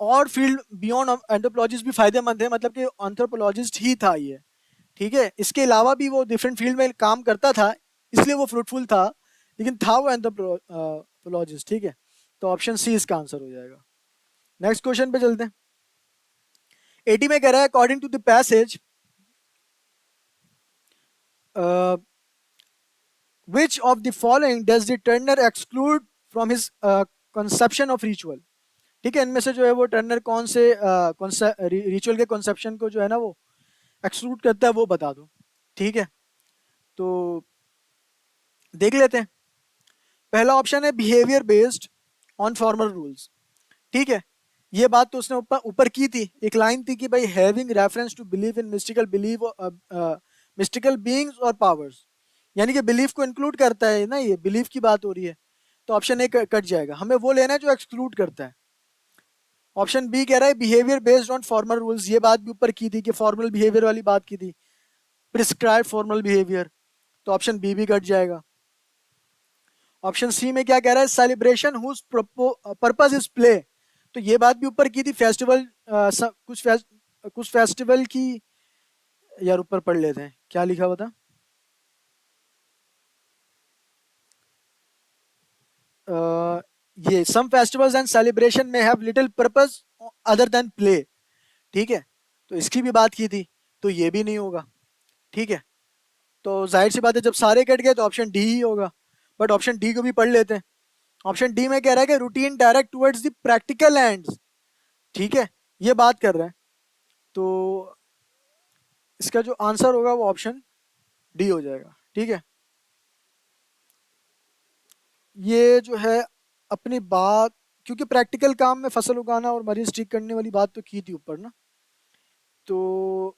और फील्ड बियॉन्ड एंथ्रोपोलॉजिस्ट भी फायदेमंद है, मतलब कि एंथ्रोपोलॉजिस्ट ही था ये। ठीक है, इसके अलावा भी वो डिफरेंट फील्ड में काम करता था, इसलिए वो फ्रूटफुल था, लेकिन था वो एंथ्रोपोलॉजिस्ट। ठीक है, तो ऑप्शन सी इसका आंसर हो जाएगा। नेक्स्ट क्वेश्चन पे चलते हैं। 80 में कह रहा है according to the passage which of the following does the Turner exclude from his conception of ritual? ठीक है, इनमें से जो है वो टर्नर कौन से रिचुअल के कॉन्सेप्शन को जो है ना वो एक्सक्लूड करता है, वो बता दो। ठीक है, तो देख लेते हैं। पहला ऑप्शन है behaviour based on formal rules. ठीक है, ये बात तो उसने ऊपर ऊपर की थी, एक लाइन थी कि भाई having reference to believe in mystical beings और पावर्स, यानी कि बिलीफ को इंक्लूड करता है ना, ये बिलीफ की बात हो रही है। तो ऑप्शन ए कट जाएगा, हमें वो लेना है जो एक्सक्लूड करता है। ऑप्शन बी कह रहा है behaviour based on formal rules, ये बात भी ऊपर की थी कि फॉर्मल बिहेवियर वाली बात की थी, प्रिस्क्राइब फॉर्मल बिहेवियर। तो ऑप्शन बी भी कट जाएगा। ऑप्शन सी में क्या कह रहा है, celebration whose purpose is play, तो ये बात भी ऊपर की थी, फेस्टिवल कुछ फेस्टिवल की। यार ऊपर पढ़ लेते हैं क्या लिखा हुआ था। ये सम फेस्टिवल्स एंड सेलिब्रेशन में have little purpose other than play. ठीक है, तो इसकी भी बात की थी, तो ये भी नहीं होगा। ठीक है, तो जाहिर सी बात है जब सारे कट गए तो ऑप्शन डी ही होगा। बट ऑप्शन डी को भी पढ़ लेते हैं। ऑप्शन डी में कह रहा है कि routine direct towards the practical ends. ठीक है, ये बात कर रहा है, तो इसका जो आंसर होगा वो ऑप्शन डी हो जाएगा। ठीक है, ये जो है अपनी बात, क्योंकि प्रैक्टिकल काम में फसल उगाना और मरीज ठीक करने वाली बात तो की थी ऊपर ना, तो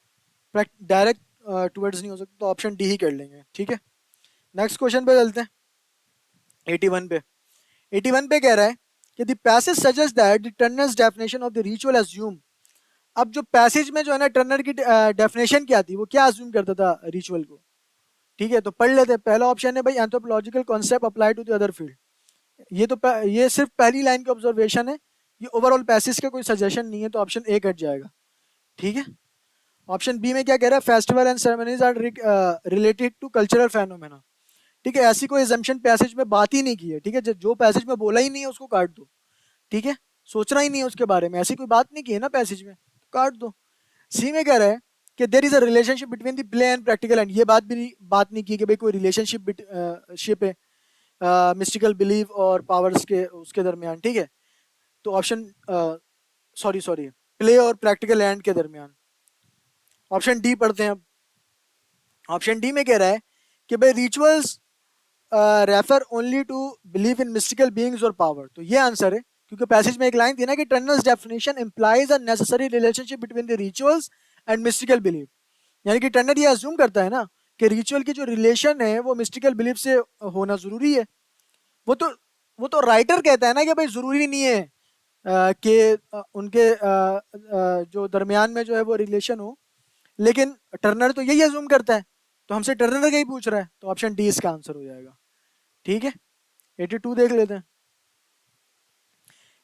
डायरेक्ट टुवर्ड्स नहीं हो सकता, तो ऑप्शन डी ही कर लेंगे। ठीक है, नेक्स्ट क्वेश्चन पे चलते हैं, 81 पे। 81 पे कह रहा है कि the passage suggest that the Turners definition of the ritual assume. अब जो पैसेज में जो है ना टर्नर की डेफिनेशन क्या थी, वो क्या अज्यूम करता था रिचुअल को। ठीक है, तो पढ़ लेते हैं। पहला ऑप्शन है भाई anthropological concept apply to the other field. ये तो ये सिर्फ पहली लाइन की ऑब्जर्वेशन है, ये ओवरऑल पैसेज का कोई सजेशन नहीं है, तो ऑप्शन ए कट जाएगा। ठीक है, ऑप्शन बी में क्या कह रहा है, festival and ceremonies are related to cultural phenomena. ठीक है, ऐसी कोई एजम्पशन पैसेज में बात ही नहीं की है। ठीक है, जो पैसेज में बोला ही नहीं है उसको काट दो। ठीक है, सोचना ही नहीं है उसके बारे में, ऐसी कोई बात नहीं की है ना पैसेज में, तो काट दो। सी में कह रहा है कि there is a relationship between the play and practical end, ये बात नहीं की कि भाई कोई रिलेशनशिप शिप है मिस्टिकल बिलीव और पावर्स के उसके दरमियान। ठीक है, तो ऑप्शन सॉरी प्ले और प्रैक्टिकल एंड के दरमियान। ऑप्शन डी पढ़ते हैं अब। ऑप्शन डी में कह रहा है कि भाई rituals refer only to believe in mystical beings और पावर, तो ये आंसर है, क्योंकि पैसेज में एक लाइन थी ना कि Turners definition implies a necessary relationship between the rituals and mystical belief. यानी कि टर्नर ये अज्यूम करता है ना कि रिचुअल की जो रिलेशन है वो मिस्टिकल बिलीफ से होना जरूरी है। वो तो वो तो राइटर कहता है ना कि भाई जरूरी नहीं है कि उनके जो दरमियान में जो है वो रिलेशन हो, लेकिन टर्नर तो यही अज्यूम करता है, तो हमसे टर्नर का ही पूछ रहा है, तो ऑप्शन डी इसका आंसर हो जाएगा। ठीक है, 82 देख लेते हैं।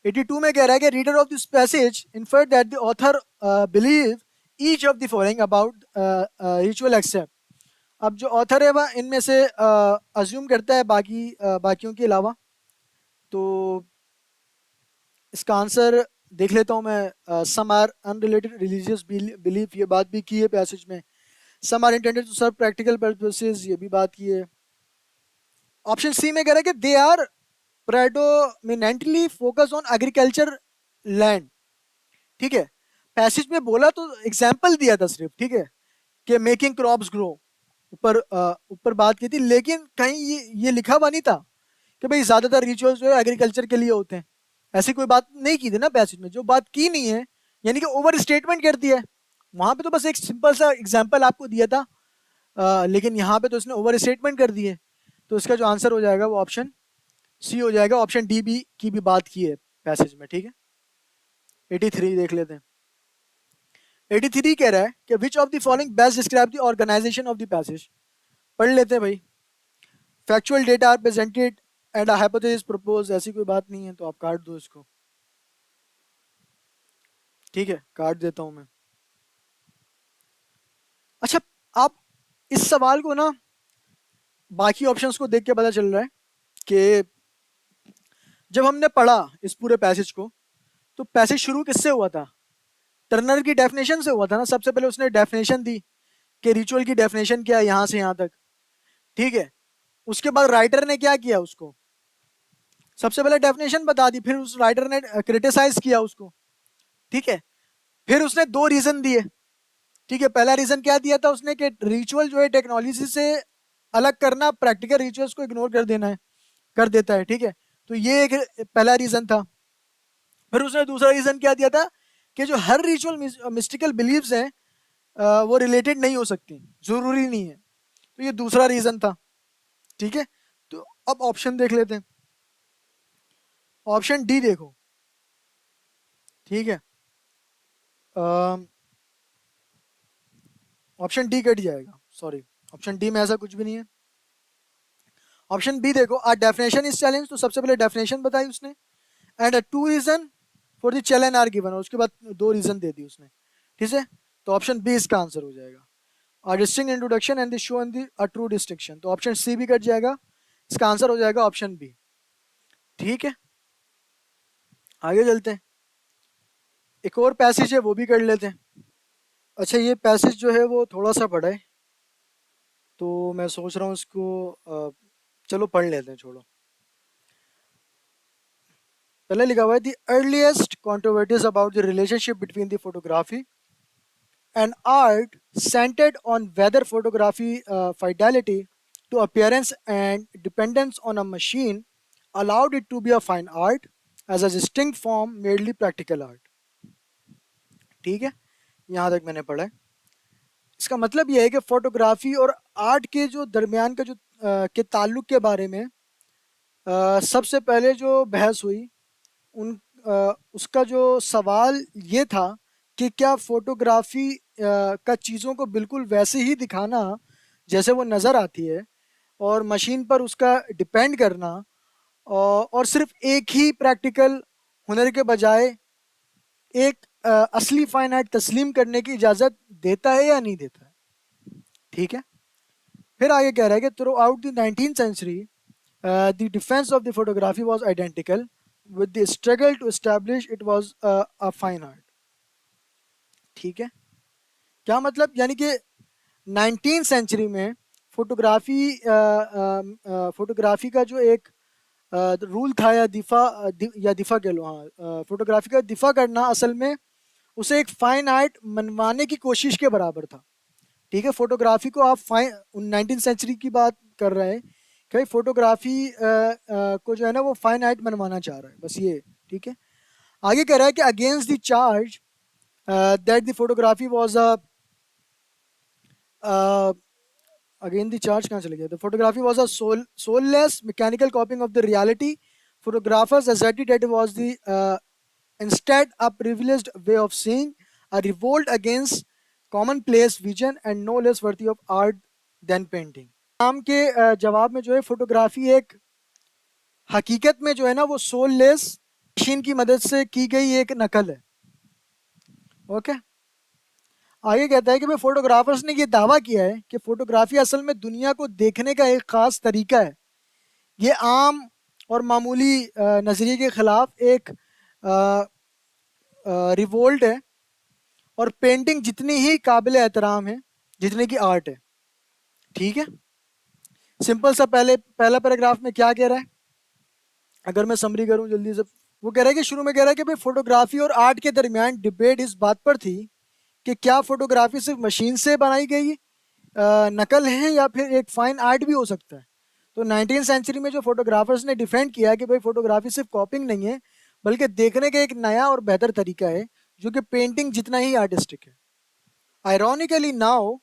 82 में कह रहा है कि reader of this passage infer that the author believe each of the following about ritual except. अब जो ऑथर है वह इनमें से अज्यूम करता है बाकियों के अलावा, तो इसका आंसर देख लेता हूँ मैं। Some are unrelated religious belief, ये बात भी की है पैसेज में। Some are intended to serve practical purposes, ये भी बात की है। ऑप्शन सी में कह रहा है कि they are predominantly focus on agriculture land. ठीक है, पैसेज में बोला तो एग्जाम्पल दिया था सिर्फ, ठीक है, कि मेकिंग क्रॉप्स ग्रो, ऊपर बात की थी, लेकिन कहीं ये लिखा हुआ नहीं था कि भाई ज्यादातर रिचुअल्स जो है एग्रीकल्चर के लिए होते हैं। ऐसी कोई बात नहीं की थी ना पैसेज में, जो बात की नहीं है यानी कि ओवर स्टेटमेंट कर दिया है। वहां पे तो बस एक सिंपल सा एग्जाम्पल आपको दिया था, लेकिन यहाँ पे तो इसने ओवर स्टेटमेंट कर दी है, तो इसका जो आंसर हो जाएगा वो ऑप्शन सी हो जाएगा। ऑप्शन डी बी की भी बात की है पैसेज में। ठीक है, 83 देख लेते हैं। 83 कह रहा है कि which of the following best describe the organisation of the passage. पढ़ लेते हैं भाई। Factual data are presented and a hypothesis propose, ऐसी कोई बात नहीं है, तो आप काट दो इसको। ठीक है, काट देता हूं मैं। अच्छा, आप इस सवाल को ना बाकी ऑप्शंस को देख के पता चल रहा है कि जब हमने पढ़ा इस पूरे पैसेज को, तो पैसेज शुरू किससे हुआ था, टर्नर की डेफिनेशन से हुआ था ना। सबसे पहले उसने डेफिनेशन दी कि रिचुअल की डेफिनेशन क्या है यहां से यहां तक। ठीक है, उसके बाद राइटर ने क्या किया, उसको सबसे पहले डेफिनेशन बता दी, फिर उस राइटर ने क्रिटिसाइज किया उसको। ठीक है, फिर उसने दो रीजन दिए। ठीक है, पहला रीजन क्या दिया था उसने कि रिचुअल जो है टेक्नोलॉजी से अलग करना, प्रैक्टिकल रिचुअल्स को इग्नोर कर देना है, कर देता है। ठीक है, तो ये एक पहला रीजन था। फिर उसने दूसरा रीजन क्या दिया था कि जो हर रिचुअल मिस्टिकल बिलीव्स हैं वो रिलेटेड नहीं हो सकती, जरूरी नहीं है, तो ये दूसरा रीजन था। ठीक है, तो अब ऑप्शन देख लेते हैं। ऑप्शन डी देखो। ठीक है, ऑप्शन डी कट जाएगा, सॉरी, ऑप्शन डी में ऐसा कुछ भी नहीं है। ऑप्शन बी देखो, आ डेफिनेशन इज चैलेंज, तो सबसे पहले डेफिनेशन बताई उसने, and a two reason for the challenge are given, और उसके बाद दो रीजन दे दी उसने। ठीक है, तो ऑप्शन बी इसका आंसर हो जाएगा। A distinct introduction and the show and the a true distinction, तो ऑप्शन सी भी कट जाएगा, इसका आंसर हो जाएगा ऑप्शन बी। ठीक है, आगे चलते हैं। एक और पैसेज है वो भी कर लेते हैं। अच्छा, ये पैसेज जो है वो थोड़ा सा बड़ा है, तो मैं सोच रहा हूँ इसको चलो पढ़ लेते हैं, छोड़ो। पहले लिखा हुआ है the earliest controversies about the relationship between the photography and art centered on whether photography fidelity to appearance and dependence on a machine allowed it to be a fine art as a distinct form merely practical art। ठीक है, यहाँ तक मैंने पढ़ा है। इसका मतलब ये है कि फोटोग्राफी और आर्ट के जो दरमियान का जो के ताल्लुक के बारे में सबसे पहले जो बहस हुई उन उसका जो सवाल ये था कि क्या फोटोग्राफी का चीज़ों को बिल्कुल वैसे ही दिखाना जैसे वो नज़र आती है, और मशीन पर उसका डिपेंड करना, और सिर्फ एक ही प्रैक्टिकल हुनर के बजाय एक असली फाइन आर्ट तस्लीम करने की इजाज़त देता है या नहीं देता है। ठीक है, फिर आगे कह रहा है कि throughout the 19th century the defence of the photography was identical with the struggle to establish it was a fine art. ठीक है, क्या मतलब, यानी कि 19th सेंचुरी में फोटोग्राफी फोटोग्राफी का जो एक रूल था या दिफा कह लो, हाँ, फोटोग्राफी का दिफा करना असल में उसे एक फाइन आर्ट मनवाने की कोशिश के बराबर था। ठीक है, फोटोग्राफी को आप फाइन 19th सेंचुरी की बात कर रहे हैं कि भाई फोटोग्राफी को जो है ना वो फाइन आर्ट मनवाना चाह रहा है, बस ये। ठीक है, आगे कह रहा है कि against the charge that the photography was a again the charge कहाँ चले गया, the photography was a soulless mechanical copying of the reality. Photographers asserted that it was the instead a privileged way of seeing, a revolt against commonplace vision and no less worthy of art than painting. नाम के जवाब में जो है photography एक हकीकत में जो है ना वो सोललेस मशीन की मदद से की गई एक नकल है। ओके, आगे कहता है कि भाई फोटोग्राफर्स ने ये दावा किया है कि फोटोग्राफी असल में दुनिया को देखने का एक खास तरीका है। ये आम और मामूली नज़रिए के खिलाफ एक रिवोल्ट है, और पेंटिंग जितनी ही काबिल एहतराम है जितने की आर्ट है। ठीक है, सिंपल सा पहला पैराग्राफ में क्या कह रहा है, अगर मैं समरी करूं जल्दी से। वो कह रहा है कि शुरू में कह रहा है कि भाई फोटोग्राफी और आर्ट के दरमियान डिबेट इस बात पर थी कि क्या फोटोग्राफी सिर्फ मशीन से बनाई गई नकल है या फिर एक फाइन आर्ट भी हो सकता है। तो 19th सेंचुरी में जो फोटोग्राफर्स ने डिफेंड किया कि भाई फोटोग्राफी सिर्फ कॉपिंग नहीं है बल्कि देखने का एक नया और बेहतर तरीका है जो कि पेंटिंग जितना ही आर्टिस्टिक है। Ironically now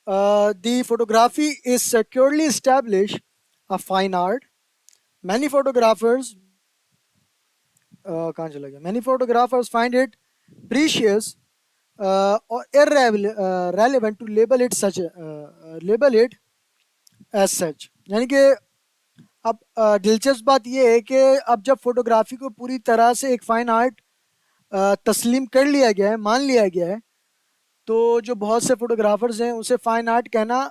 the photography is securely establish a fine art. Many photographers कहाँ चला गया, many photographers find it precious or irrelevant to label it as such। यानी कि अब दिलचस्प बात यह है कि अब जब फोटोग्राफी को पूरी तरह से एक फाइन आर्ट तस्लीम कर लिया गया है, मान लिया गया है, तो जो बहुत से फोटोग्राफर्स हैं उसे फाइन आर्ट कहना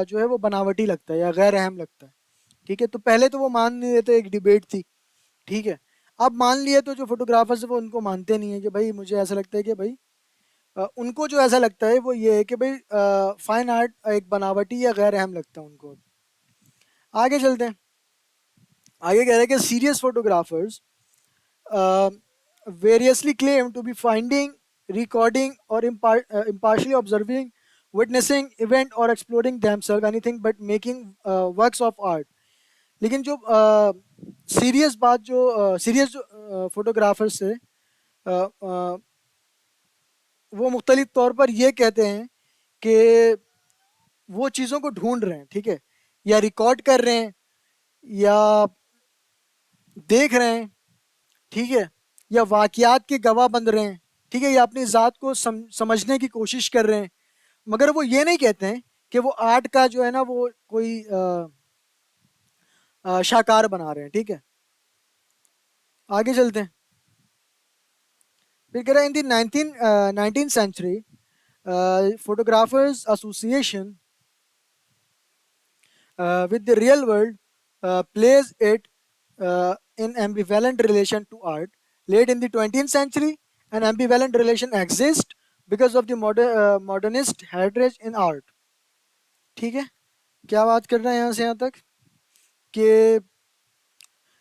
जो है वो बनावटी लगता है या गैर अहम लगता है। ठीक है, तो पहले तो वो मान नहीं रहे थे, एक डिबेट थी। ठीक है, अब मान लिया तो जो फोटोग्राफर्स है वो उनको मानते नहीं है कि भाई मुझे ऐसा लगता है कि भाई उनको जो ऐसा लगता है वो ये है कि भाई फाइन आर्ट एक बनावटी या गैर अहम लगता है उनको। आगे चलते हैं, आगे कह रहे हैं कि serious photographers variously claim to be finding, recording or impartially observing, witnessing event or exploring themselves anything but making works of art। लेकिन जो सीरियस बात जो सीरियस जो फोटोग्राफर्स है वो मुख्तलिफ तौर पर ये कहते हैं कि वो चीज़ों को ढूंढ रहे हैं। ठीक है, या रिकॉर्ड कर रहे हैं या देख रहे हैं। ठीक है, या वाकयात के गवाह बन रहे हैं। ठीक है, या अपनी ज़ात को समझने की कोशिश कर रहे हैं, मगर वो ये नहीं कहते हैं कि वो आर्ट का जो है ना वो कोई शाकार बना रहे हैं। ठीक है, आगे चलते हैं, फिर कह रहे हैं in the 19th century photographers association with the real world plays it in ambivalent relation to art. Late in the 20th century, an ambivalent relation exists because of the modernist heritage in art। ठीक है, क्या बात कर रहे हैं यहाँ से यहाँ तक कि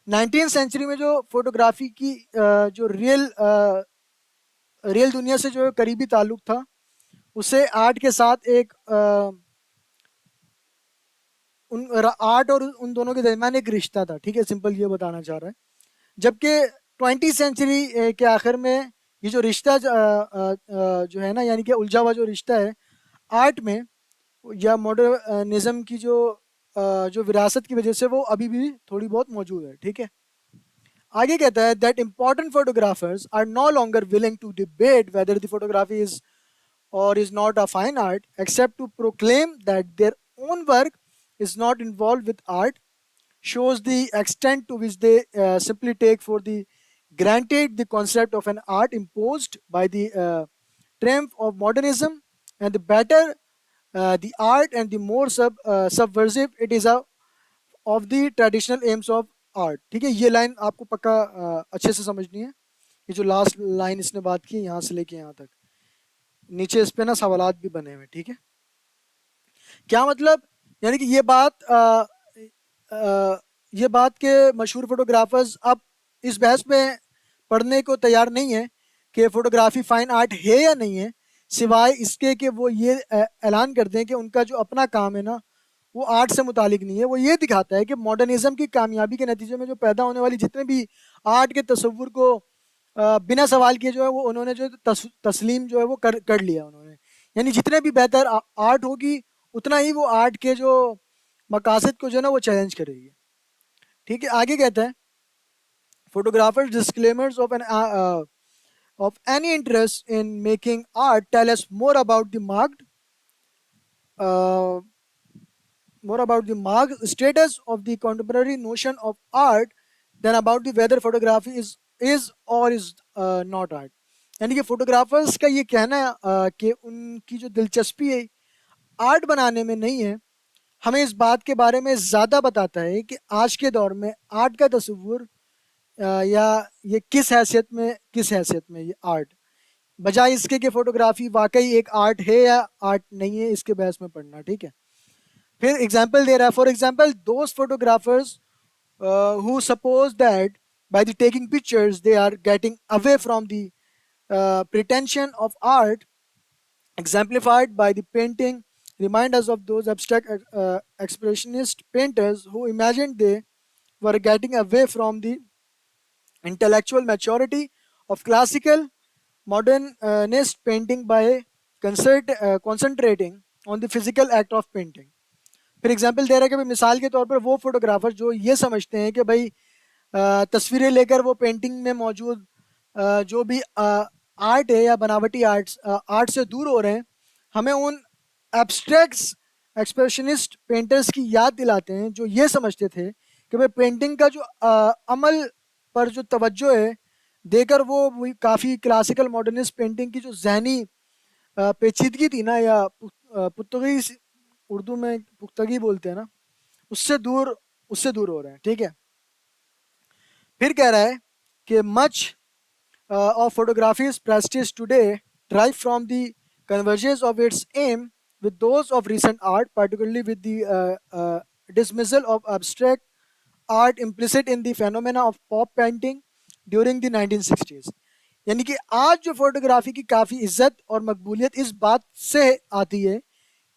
19th सेंचुरी में जो फोटोग्राफी की जो रियल दुनिया से जो करीबी ताल्लुक था उसे आर्ट के साथ एक आर्ट और उन दोनों के दरमियान एक रिश्ता था। ठीक है, सिंपल ये बताना चाह रहा है। जबकि 20th सेंचुरी के आखिर में ये जो रिश्ता जो है ना, यानी कि उलझा हुआ जो रिश्ता है आर्ट में या मॉडर्निज्म की जो विरासत की वजह से वो अभी भी थोड़ी बहुत मौजूद है, ठीक है। आगे कहता है that important photographers are no longer willing to debate whether the photography is or is not a fine art, except to proclaim that their own work is not involved with art, shows the extent to which they simply take for the granted the concept of an art imposed by the triumph of modernism, and the better the art and the more subversive it is of the traditional aims of art। ठीक है, ये line आपको पक्का अच्छे से समझनी है। ये जो लास्ट लाइन इसने बात की यहाँ से लेके यहाँ तक, नीचे इस पे ना सवालात भी बने हुए, ठीक है। क्या मतलब, यानी कि ये बात के मशहूर फोटोग्राफर्स अब इस बहस में पढ़ने को तैयार नहीं है कि फोटोग्राफी फाइन आर्ट है या नहीं है, सिवाय इसके कि वो ये ऐलान कर दें कि उनका जो अपना काम है ना वो आर्ट से मुतालिक नहीं है। वो ये दिखाता है कि मॉडर्निज्म की कामयाबी के नतीजे में जो पैदा होने वाली जितने भी आर्ट के तस्वुर को बिना सवाल किए जो है वो उन्होंने जो तस्लीम जो है वो कर लिया उन्होंने। यानी जितने भी बेहतर आर्ट होगी उतना ही वो आर्ट के जो मकासद को जो है ना वो चैलेंज करेगी, ठीक है। आगे कहता है photographers disclaimers of any interest in making art tell us uh, more about the marked status of the contemporary notion of art than about the whether photography is or is not art। यानी कि photographers का ये कहना है कि उनकी जो दिलचस्पी है आर्ट बनाने में नहीं है, हमें इस बात के बारे में ज़्यादा बताता है कि आज के दौर में आर्ट का तस्वुर या ये किस हैसियत में ये आर्ट, बजाय इसके कि फोटोग्राफी वाकई एक आर्ट है या आर्ट नहीं है इसके बहस में पढ़ना, ठीक है। फिर एग्जाम्पल दे रहा है, for example those photographers who suppose that by the taking pictures they are getting away from the pretension of art exemplified by the painting remind us of those abstract expressionist painters who imagined they were getting away from the intellectual maturity of classical modernist painting by concentrating on the physical act of painting। फिर example दे रहा है कि भाई मिसाल के तौर पर वो फोटोग्राफर जो ये समझते हैं कि भाई तस्वीरें लेकर वो पेंटिंग में मौजूद जो भी आर्ट है या बनावटी आर्ट से दूर हो रहे हैं, हमें उन एब्स्ट्रैक्ट्स एक्सप्रेशनिस्ट पेंटर्स की याद दिलाते हैं जो ये समझते थे कि भाई पेंटिंग का जो अमल पर जो तवज्जो है देकर वो काफ़ी क्लासिकल मॉडर्निस्ट पेंटिंग की जो जहनी पेचीदगी थी ना, या पुख्तगी, उर्दू में पुख्तगी बोलते हैं ना, उससे दूर हो रहे हैं, ठीक है। फिर कह रहा है कि much of photography's prestige today derive from the convergence of its aim with those of recent art, particularly with the dismissal of abstract art implicit in the phenomena of pop painting during the 1960s। यानी कि आज जो photography की काफ़ी इज्जत और मकबूलियत इस बात से आती है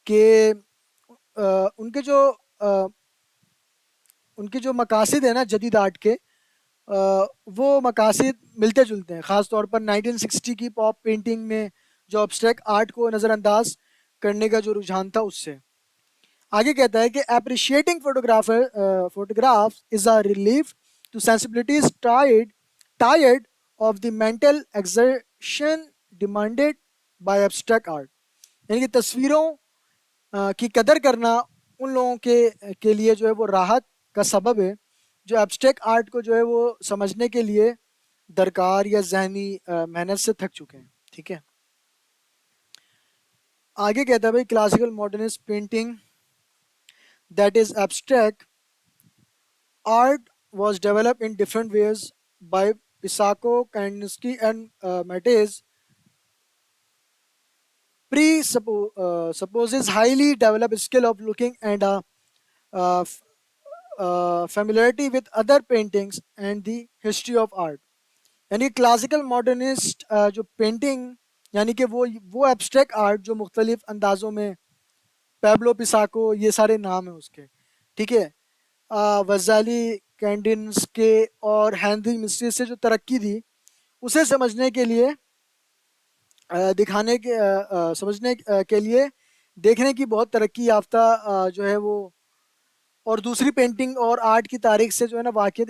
कि उनके जो मकासद है ना जदीद आर्ट के, वो मकासद मिलते जुलते हैं, ख़ास तौर पर 1960 की पॉप पेंटिंग में जो अब्स्ट्रैक्ट आर्ट को नज़रअंदाज करने का जो रुझान था उससे। आगे कहता है कि appreciating photograph is a relief to sensibilities tired of the mental exertion demanded by abstract art. यानी कि तस्वीरों की कदर करना उन लोगों के लिए जो है वो राहत का सबब है जो एब्स्ट्रैक्ट आर्ट को जो है वो समझने के लिए दरकार या जहनी मेहनत से थक चुके हैं, ठीक है। आगे कहता है भाई classical modernist painting that is abstract art was developed in different ways by Picasso, Kandinsky and Matisse presupposes highly developed skill of looking and uh, familiarity with other paintings and the history of art। यानी classical modernist जो painting यानी कि वो abstract art जो मुख्तलिफ अंदाज़ों में, Pablo पिसाको ये सारे नाम हैं उसके, ठीक है, वजाली कैंडिन्स्की और हेनरी मिस्त्री से जो तरक्की दी उसे समझने के लिए देखने की बहुत तरक्की याफ्ता जो है वो, और दूसरी पेंटिंग और आर्ट की तारीख से जो है ना वाकियत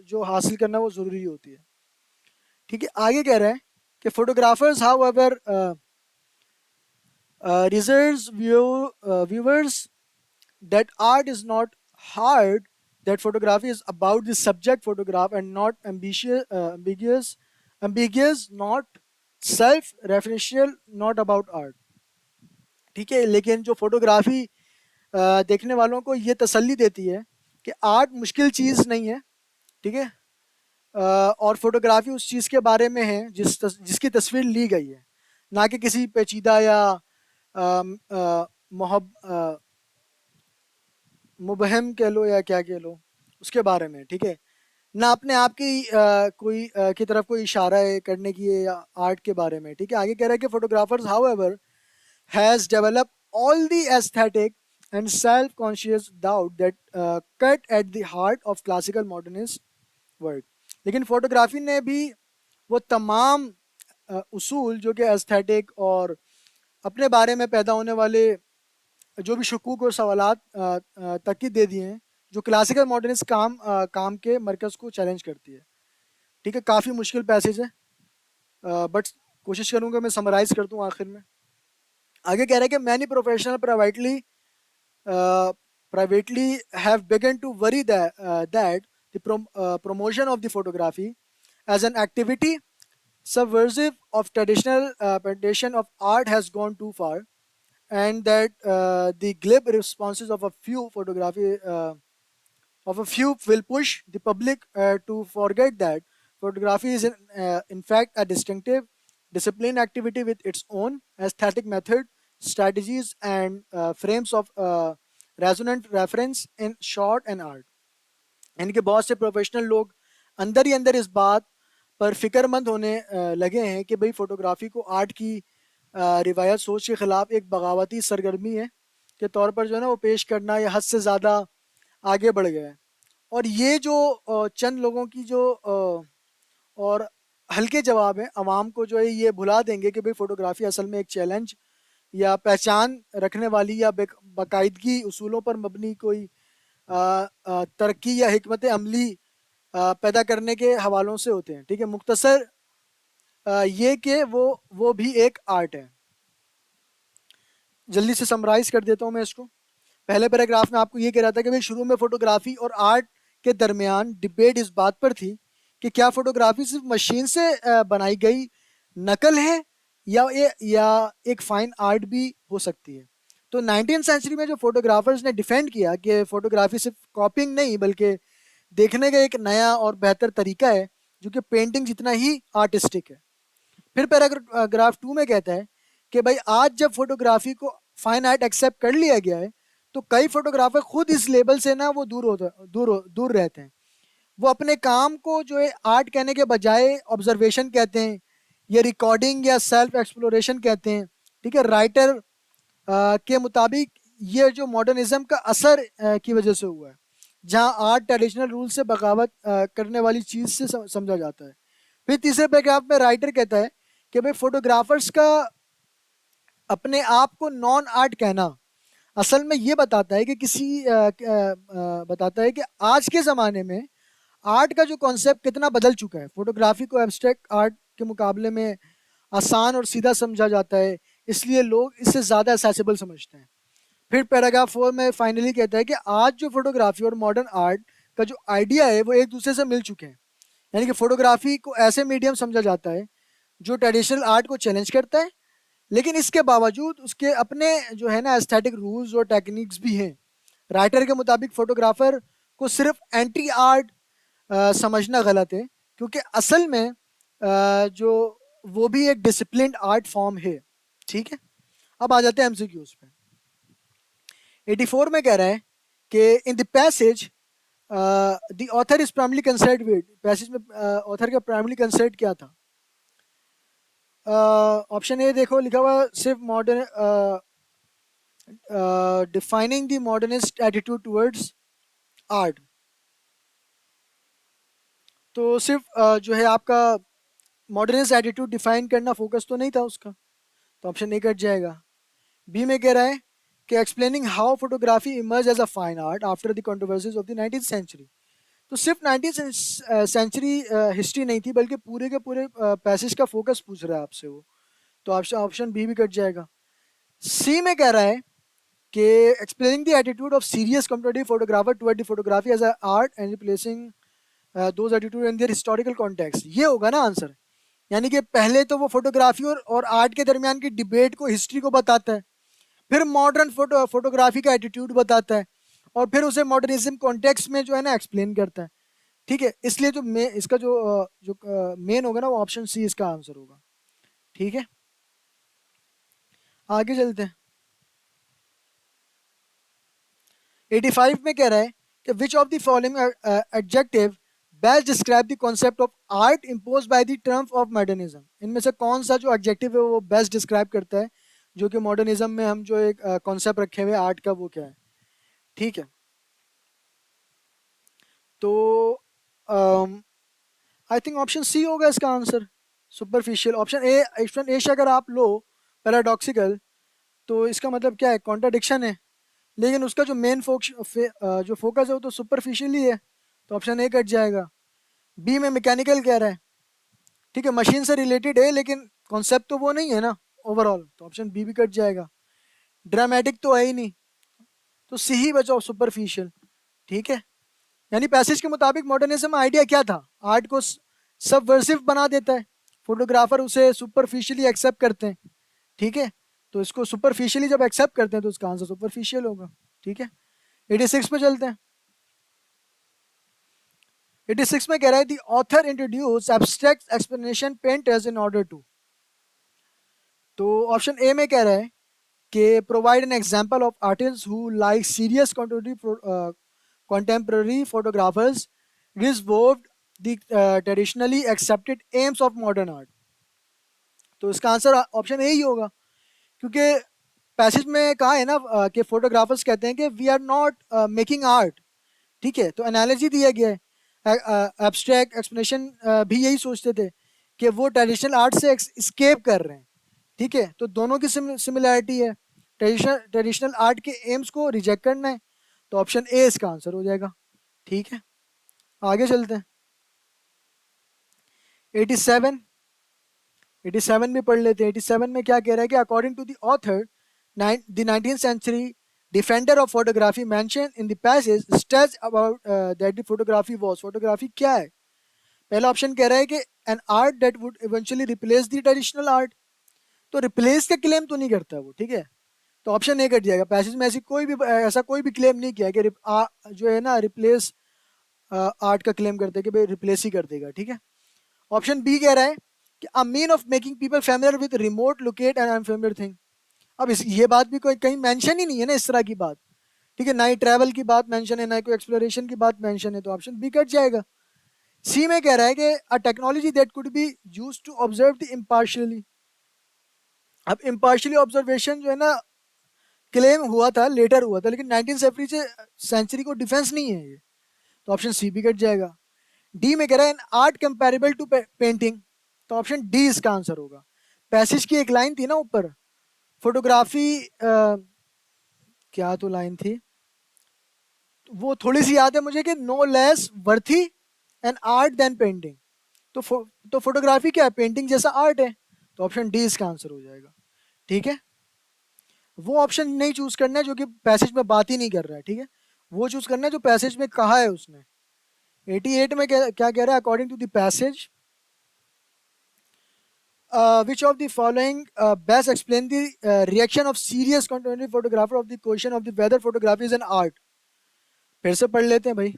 जो हासिल करना वो ज़रूरी होती है। ठीक है, आगे कह रहा है कि photographers how ever reserves viewers that art is not hard, that photography is about the subject photograph and not ambiguous, not self-referential, not about art. ठीक है, लेकिन जो फोटोग्राफी देखने वालों को ये तसल्ली देती है कि आर्ट मुश्किल चीज़ नहीं है। ठीक है, और फोटोग्राफी उस चीज़ के बारे में है जिसकी तस्वीर ली गई है, ना कि किसी पेचीदा या अम, अ, मोहब मुबहम कह लो या क्या कह लो उसके बारे में। ठीक है, ना अपने आप की की तरफ कोई इशारा है करने की है या आर्ट के बारे में। ठीक है, आगे कह रहा है कि photographers how ever has develop all the aesthetic and self conscious doubt that cut at the heart of classical modernist work. लेकिन फोटोग्राफी ने भी वो तमाम उसूल जो कि एस्थेटिक और अपने बारे में पैदा होने वाले जो भी शकूक और सवालात तक दे दिए हैं, जो क्लासिकल मॉडर्निस्ट काम के मरकज़ को चैलेंज करती है। ठीक है, काफ़ी मुश्किल पैसेज है, बट कोशिश करूँगा मैं समराइज़ कर दूँ आखिर में। आगे कह रहा है कि many professional privately have begun to worry that the promotion of the photography as an activity subversive of traditional presentation of art has gone too far, and that the glib responses of a few will push the public to forget that photography is in fact a distinctive discipline activity with its own aesthetic method, strategies, and frames of resonant reference in short and art. यानी कि बहुत से professional लोग अंदर ही अंदर इस बात पर फिक्रमंद होने लगे हैं कि भाई फोटोग्राफी को आर्ट की रिवायत सोच के खिलाफ एक बगावती सरगर्मी है के तौर पर जो है ना वो पेश करना या हद से ज़्यादा आगे बढ़ गया है। और ये जो चंद लोगों की जो और हल्के जवाब हैं आवाम को जो है ये भुला देंगे कि भाई फोटोग्राफी असल में एक चैलेंज या पहचान रखने वाली या बाकायदगी उसूलों पर मबनी कोई तरक्की या हिकमत अमली पैदा करने के हवालों से होते हैं। ठीक है, मुख्तसर ये कि वो भी एक आर्ट है। जल्दी से समराइज कर देता हूँ मैं इसको। पहले पैराग्राफ में आपको ये कह रहा था कि भाई शुरू में फोटोग्राफी और आर्ट के दरमियान डिबेट इस बात पर थी कि क्या फोटोग्राफी सिर्फ मशीन से बनाई गई नकल है या एक फाइन आर्ट भी हो सकती है। तो 19वीं सेंचुरी में जो फोटोग्राफर्स ने डिफेंड किया कि फोटोग्राफी सिर्फ कॉपिंग नहीं बल्कि देखने का एक नया और बेहतर तरीका है जो कि पेंटिंग जितना ही आर्टिस्टिक है। फिर पैराग्राफ 2 में कहता है कि भाई आज जब फोटोग्राफी को फाइन आर्ट एक्सेप्ट कर लिया गया है तो कई फोटोग्राफर खुद इस लेबल से ना वो दूर रहते हैं। वो अपने काम को जो है आर्ट कहने के बजाय ऑब्जर्वेशन कहते हैं या रिकॉर्डिंग या सेल्फ एक्सप्लोरेशन कहते हैं। ठीक है, राइटर के मुताबिक ये जो मॉडर्निज्म का असर की वजह से हुआ है, जहाँ आर्ट ट्रेडिशनल रूल से बगावत करने वाली चीज़ से समझा जाता है। फिर तीसरे पैराग्राफ में राइटर कहता है कि भाई फोटोग्राफर्स का अपने आप को नॉन आर्ट कहना असल में ये बताता है कि बताता है कि आज के ज़माने में आर्ट का जो कॉन्सेप्ट कितना बदल चुका है। फोटोग्राफी को एब्स्ट्रैक्ट आर्ट के मुकाबले में आसान और सीधा समझा जाता है, इसलिए लोग इसे ज़्यादा एक्सेसिबल समझते हैं। फिर पैराग्राफ 4 में फाइनली कहता है कि आज जो फोटोग्राफी और मॉडर्न आर्ट का जो आइडिया है वो एक दूसरे से मिल चुके हैं। यानी कि फोटोग्राफी को ऐसे मीडियम समझा जाता है जो ट्रेडिशनल आर्ट को चैलेंज करता है, लेकिन इसके बावजूद उसके अपने जो है ना एस्थेटिक रूल्स और टेक्निक्स भी हैं। राइटर के मुताबिक फोटोग्राफर को सिर्फ एंटी आर्ट समझना गलत है, क्योंकि असल में जो वो भी एक डिसिप्लिन्ड आर्ट फॉर्म है। ठीक है, अब आ जाते हैं एमसीक्यूज पे। 84 में कह रहा है कि in the passage the author is primarily concerned with, passage में ऑथर का प्राइमली कंसर्न क्या था। ऑप्शन ए देखो लिखा हुआ सिर्फ modern defining the modernist attitude towards art. तो सिर्फ जो है आपका मॉडर्निस्ट एटीट्यूड डिफाइन करना फोकस तो नहीं था उसका, तो ऑप्शन ए कट जाएगा। बी में कह रहा है कि explaining how photography emerge as a fine art after the controversies of the 19th century. तो सिर्फ 19th सेंचुरी हिस्ट्री नहीं थी, बल्कि पूरे के पूरे पैसेज का फोकस पूछ रहा है आपसे वो। तो ऑप्शन ऑप्शन बी भी कट जाएगा। सी में कह रहा है कि explaining the attitude of serious contemporary photographer toward the photography as a art and replacing those attitude in their historical context. ये होगा ना आंसर। यानी कि पहले तो वो फोटोग्राफी और आर्ट के दरमियान की डिबेट को, हिस्ट्री को बताता है, फिर मॉडर्न फोटोग्राफी का एटीट्यूड बताता है, और फिर उसे मॉडर्निज्म कॉन्टेक्स्ट में जो है ना एक्सप्लेन करता है। ठीक है, इसलिए जो इसका जो मेन होगा ना वो ऑप्शन सी इसका आंसर होगा। ठीक है, आगे चलते हैं। 85 में कह रहा है कि which of the following adjective best describe the concept of art impose by the terms of modernism. इनमें से कौन सा जो एडजेक्टिव है वो बेस्ट डिस्क्राइब करता है जो कि मॉडर्निज्म में हम जो एक कॉन्सेप्ट रखे हुए आर्ट का, वो क्या है। ठीक है, तो आई थिंक ऑप्शन सी होगा इसका आंसर, सुपरफिशियल। ऑप्शन ए से अगर आप लो पैराडॉक्सिकल, तो इसका मतलब क्या है, कॉन्ट्राडिक्शन है। लेकिन उसका जो मेन जो फोकस है वो तो सुपरफिशियल ही है, तो ऑप्शन ए कट जाएगा। बी में मैकेनिकल कह रहा है, ठीक है, मशीन से रिलेटेड है लेकिन कॉन्सेप्ट तो वो नहीं है ना ओवरऑल, तो ऑप्शन बी भी कट जाएगा। ड्रामेटिक तो है ही नहीं, तो सी ही बचाओ, सुपरफिशियल। ठीक है, यानी पैसेज के मुताबिक मॉडर्निज्म आइडिया क्या था, आर्ट को सबवर्सिव बना देता है, फोटोग्राफर उसे सुपरफिशियली एक्सेप्ट करते हैं। ठीक है, तो इसको सुपरफिशियली जब एक्सेप्ट करते हैं तो उसका आंसर सुपरफिशियल होगा। ठीक है, 86 पे चलते हैं। 86 में कह रहा है the author introduce abstract explanation painters in order to. तो ऑप्शन ए में कह रहा है कि provide an example of artist who like serious contemporary photographers resolved the traditionally accepted aims of modern art। तो इसका आंसर ऑप्शन ए ही होगा, क्योंकि पैसेज में कहा है ना कि फोटोग्राफर्स कहते हैं कि we are not making art. ठीक है, तो एनालॉजी दिया गया है, एब्स्ट्रैक्ट एक्सप्लेनेशन भी यही सोचते थे कि वो ट्रेडिशनल आर्ट से स्केप कर रहे हैं। ठीक है, तो दोनों की सिमिलैरिटी है, ट्रेडिशनल आर्ट के एम्स को रिजेक्ट करना है, तो ऑप्शन ए इसका आंसर हो जाएगा। ठीक है, आगे चलते हैं। 87, 87 भी पढ़ लेते हैं। 87 में क्या कह रहा है कि according to the author the 19th century defender of photography mention in the passage stage about that the photography was. Photography क्या है? पहला ऑप्शन कह रहा है कि an art that would eventually replace the traditional art. तो replace का claim तो नहीं करता वो। ठीक है, तो ऑप्शन ए कट जाएगा। पैसेज में ऐसा कोई भी क्लेम नहीं किया कि जो है ना रिप्लेस आर्ट का क्लेम करते हैं कि भाई रिप्लेस ही कर देगा। ठीक है, ऑप्शन बी कह रहा है कि a mean of making people familiar with remote locate and unfamiliar thing. अब ये बात भी कोई कहीं मेंशन ही नहीं है ना इस तरह की बात। ठीक है, ना ही ट्रैवल की बात मेंशन है, ना ही कोई एक्सप्लोरेशन की बात मेंशन है, तो ऑप्शन बी कट जाएगा। सी में कह रहा है कि a technology that could be used to observe the impartially. अब इम्पार्शियली ऑब्जर्वेशन जो है ना क्लेम हुआ था, लेटर हुआ था, लेकिन 19th सेंचुरी को डिफेंस नहीं है ये, तो ऑप्शन सी भी कट जाएगा। डी में कह रहा है an art comparable to painting, तो ऑप्शन डी इसका आंसर होगा। पैसेज की एक लाइन थी ना ऊपर, फोटोग्राफी क्या तो लाइन थी, वो थोड़ी सी याद है मुझे कि no less worthy an art than painting. तो तो फोटोग्राफी क्या है, पेंटिंग जैसा आर्ट है, तो ऑप्शन डी इसका आंसर हो जाएगा। ठीक है, वो ऑप्शन नहीं चूज करना है जो कि पैसेज में बात ही नहीं कर रहा है। ठीक है, वो चूज करना है जो पैसेज में कहा है उसने। 88 में क्या कह रहा है, according to the passage which of the following best explain the reaction of serious contemporary photographer of the question of the whether photography is an art। फिर से पढ़ लेते हैं भाई।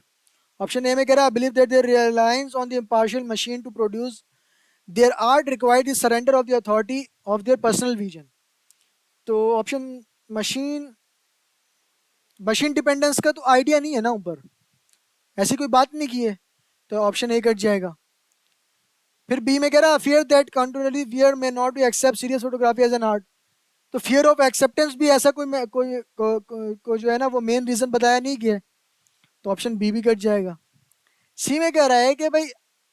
ऑप्शन ए में कह रहा है believe that their reliance on the impartial machine to produce their art required the surrender of the authority of their personal vision. तो ऑप्शन मशीन मशीन डिपेंडेंस का तो आइडिया नहीं है ना ऊपर, ऐसी कोई बात नहीं की है, तो ऑप्शन ए कट जाएगा। फिर बी में कह रहा है fear that contrary were may not be accept serious photography as an art. तो फियर ऑफ एक्सेप्टेंस भी ऐसा कोई जो है ना वो मेन रीजन बताया नहीं गया, तो ऑप्शन बी भी कट जाएगा। सी में कह रहा है कि भाई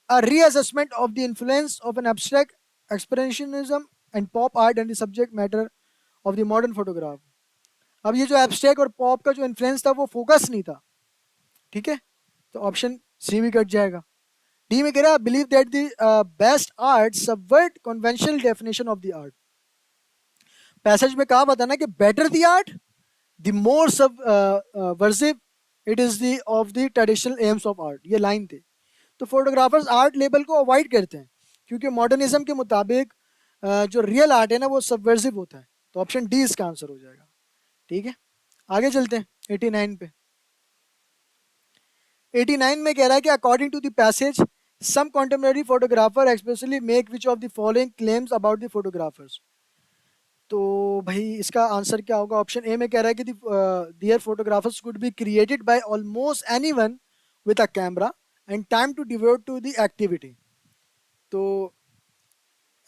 a reassessment of the influence of an abstract expressionism and pop art and the subject matter of the modern photograph. अब ये जो एब्स्ट्रैक्ट और पॉप का जो इन्फ्लुएंस था वो फोकस नहीं था, ठीक है, तो ऑप्शन सी भी कट जाएगा। डी में कह रहा है believe that the best art subvert conventional definition of the art. Passage में कहा था ना कि better the art the more subversive it is the of the traditional aims of art, ये लाइन थी। तो फोटोग्राफर्स आर्ट लेबल को avoid करते हैं क्योंकि मॉडर्निज्म के मुताबिक जो रियल आर्ट है ना वो सबवर्सिव होता है, तो ऑप्शन डी इसका आंसर हो जाएगा, ठीक है। आगे चलते हैं 89 पे। 89 में कह रहा है कि according to the passage some contemporary photographer especially make which of the following claims about the photographers. तो भाई इसका आंसर क्या होगा? ऑप्शन ए में कह रहा है कि their photographers could be created by almost anyone with a camera and time to devote to the activity. तो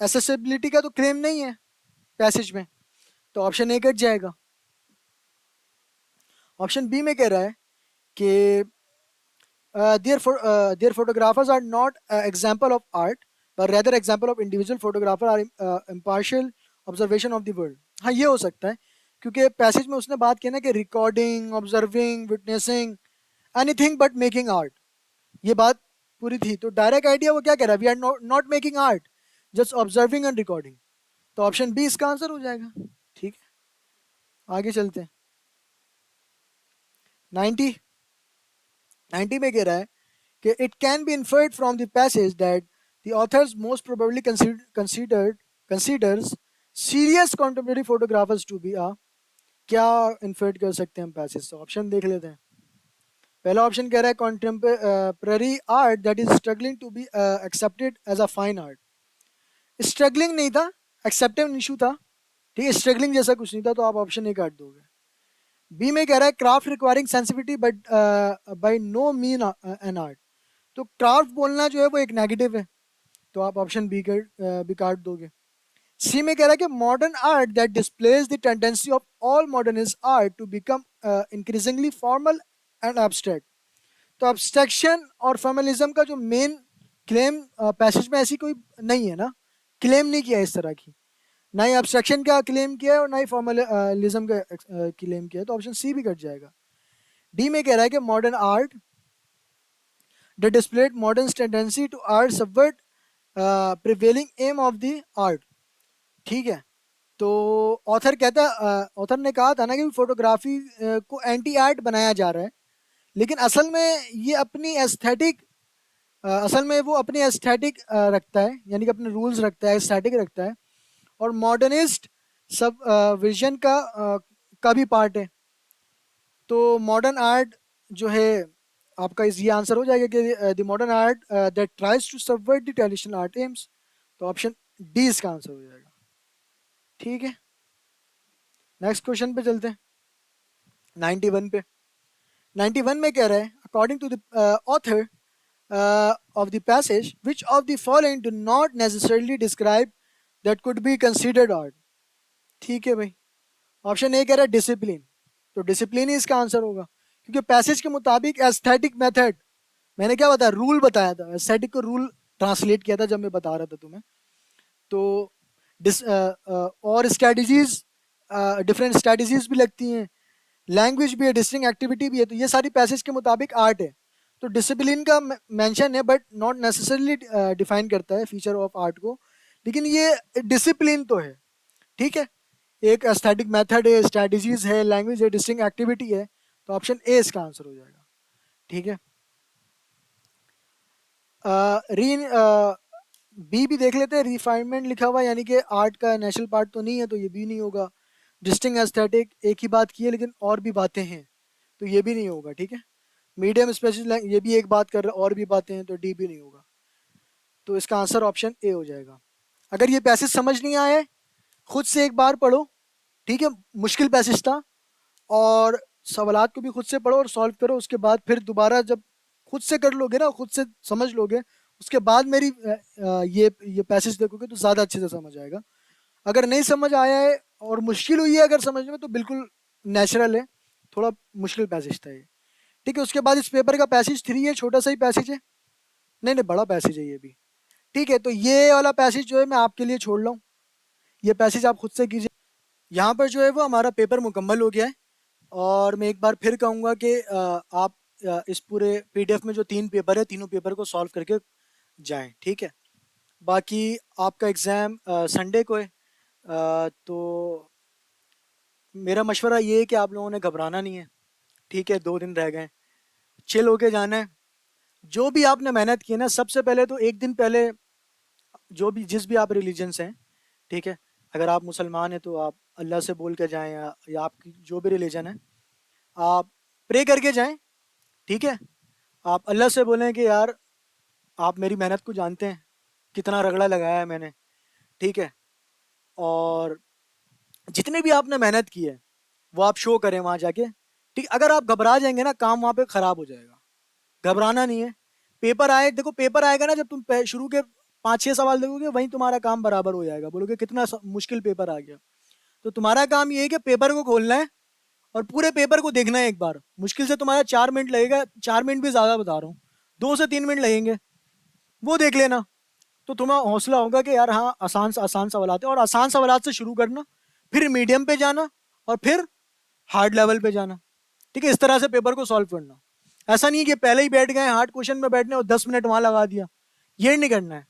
एसेसिबिलिटी का तो क्लेम नहीं है पैसेज में, तो ऑप्शन ए कट जाएगा। ऑप्शन बी में कह रहा है कि their photographers are not example of art but rather example of individual photographer are impartial observation of the world। हाँ ये हो सकता है क्योंकि पैसेज में उसने बात की ना कि recording, observing, witnessing, anything but making art, ये बात पूरी थी। तो डायरेक्ट आइडिया वो क्या कह रहा है? We are not making art, just observing and recording, तो ऑप्शन बी इसका आंसर हो जाएगा, ठीक है। आगे चलते हैं 90 में कह रहा है कि it can be inferred from the passage that the authors most probably considers serious contemporary photographers to be ah. क्या इन्फर्ड कर सकते हैं हम पैसेज से? ऑप्शन देख लेते हैं। पहला ऑप्शन कह रहा है contemporary art that is struggling to be accepted as a fine art. Struggling नहीं था, एक्सेप्टेंस इशू था, ठीक है, स्ट्रगलिंग जैसा कुछ नहीं था, तो आप ऑप्शन ए काट दोगे। बी में कह रहा है craft requiring sensitivity but by no mean an art. तो क्राफ्ट बोलना जो है वो एक नेगेटिव है, तो आप ऑप्शन बी भी काट दोगे। सी में कह रहा है कि modern art that displays the tendency of all modernist art to become increasingly formal and abstract. तो एब्स्ट्रैक्शन और फॉर्मलिज्म का जो मेन क्लेम पैसेज में ऐसी कोई नहीं है ना, क्लेम नहीं किया इस तरह की, ना ही एब्स्ट्रैक्शन का क्लेम किया है और ना ही फॉर्मलिज्म का क्लेम किया है, तो ऑप्शन सी भी कट जाएगा। डी में कह रहा है कि modern art that displayed modern tendency to art subvert prevailing aim of the art, ठीक है। तो ऑथर कहता ऑथर ने कहा था ना कि फोटोग्राफी को एंटी आर्ट बनाया जा रहा है, लेकिन असल में ये अपनी एस्थेटिक असल में वो अपनी एस्थेटिक रखता है, यानी कि अपने रूल्स रखता है, एस्थेटिक रखता है, और मॉडर्निस्ट सब विजन का भी पार्ट है। तो मॉडर्न आर्ट जो है आपका ये आंसर हो जाएगा कि the modern art that tries to subvert the traditional art aims, तो ऑप्शन डी इसका आंसर हो जाएगा, ठीक है। नेक्स्ट क्वेश्चन पे चलते हैं 91 पे। 91 में कह रहा है according to the author of the passage which of the following do not necessarily describe that could be considered art। ठीक है भाई, ऑप्शन ए कह रहा है डिसिप्लिन, तो डिसिप्लिन ही इसका आंसर होगा क्योंकि पैसेज के मुताबिक एस्थेटिक मेथड, मैंने क्या बताया, रूल बताया था, एस्थेटिक को रूल ट्रांसलेट किया था जब मैं बता रहा था तुम्हें। तो और स्ट्रेटजीज, डिफरेंट स्ट्रेटजीज भी लगती हैं, लैंग्वेज भी है, डिस्टिंक्ट एक्टिविटी भी है, तो ये सारी पैसेज के मुताबिक आर्ट है। तो डिसिप्लिन का मेंशन है बट नॉट नेसेसरली डिफाइन करता है फीचर ऑफ आर्ट को, लेकिन ये डिसिप्लिन तो है, ठीक है, एक एस्थेटिक मेथड है, स्ट्रेटजीज है, लैंग्वेज है, डिस्टिंक्ट एक्टिविटी है, तो ऑप्शन ए इसका आंसर हो जाएगा, ठीक है। बी भी देख लेते हैं, रिफाइनमेंट लिखा हुआ यानी कि आर्ट का नेशनल पार्ट तो नहीं है, तो ये भी नहीं होगा। डिस्टिंक्ट एस्थेटिक एक ही बात की है लेकिन और भी बातें हैं, तो ये भी नहीं होगा, ठीक है। मीडियम स्पेशल ये भी एक बात कर रहा है, और भी बातें हैं, तो डी भी नहीं होगा, तो इसका आंसर ऑप्शन ए हो जाएगा। अगर ये पैसेज समझ नहीं आए खुद से एक बार पढ़ो, ठीक है, मुश्किल पैसेज था, और सवालात को भी खुद से पढ़ो और सॉल्व करो, उसके बाद फिर दोबारा जब खुद से कर लोगे ना, खुद से समझ लोगे, उसके बाद मेरी ये पैसेज देखोगे तो ज़्यादा अच्छे से समझ आएगा। अगर नहीं समझ आया है और मुश्किल हुई है अगर समझने में, तो बिल्कुल नेचुरल है, थोड़ा मुश्किल पैसेज था ये, ठीक है। उसके बाद इस पेपर का पैसेज 3 है, छोटा सा ही पैसेज है, नहीं नहीं बड़ा पैसेज है ये भी, ठीक है। तो ये वाला पैसेज जो है मैं आपके लिए छोड़ रहा हूँ, ये पैसेज आप खुद से कीजिए। यहाँ पर जो है वो हमारा पेपर मुकम्मल हो गया है। और मैं एक बार फिर कहूँगा कि आप इस पूरे पीडीएफ में जो 3 पेपर है, तीनों पेपर को सॉल्व करके जाएं, ठीक है। बाकी आपका एग्ज़ाम संडे को है। तो मेरा मशवरा ये है कि आप लोगों ने घबराना नहीं है, ठीक है। 2 दिन रह गए, चिल होके जाना है। जो भी आपने मेहनत की है ना, सबसे पहले तो एक दिन पहले जो भी जिस भी आप रिलीजन से हैं, ठीक है। अगर आप मुसलमान हैं तो आप अल्लाह से बोल के जाएं, या आपकी जो भी रिलीजन है आप प्रे करके जाएं, ठीक है। आप अल्लाह से बोलें कि यार आप मेरी मेहनत को जानते हैं, कितना रगड़ा लगाया है मैंने, ठीक है। और जितनी भी आपने मेहनत की है वो आप शो करें वहाँ जाके, ठीक। अगर आप घबरा जाएंगे ना, काम वहाँ पे ख़राब हो जाएगा। घबराना नहीं है। पेपर आए, देखो पेपर आएगा ना, जब तुम शुरू के 5-6 सवाल देखोगे वहीं तुम्हारा काम बराबर हो जाएगा, बोलोगे कितना मुश्किल पेपर आ गया। तो तुम्हारा काम ये है कि पेपर को खोलना है और पूरे पेपर को देखना है एक बार। मुश्किल से तुम्हारा 4 मिनट लगेगा, 4 मिनट भी ज़्यादा बता रहा हूँ, 2 से 3 मिनट लगेंगे, वो देख लेना। तो तुम्हें हौसला होगा कि यार हाँ, आसान से आसान सवाल आते हैं, और आसान सवाल से शुरू करना, फिर मीडियम पे जाना, और फिर हार्ड लेवल पे जाना, ठीक है। इस तरह से पेपर को सॉल्व करना। ऐसा नहीं है कि पहले ही बैठ गए हार्ड क्वेश्चन में बैठने और 10 मिनट वहां लगा दिया, ये नहीं करना है,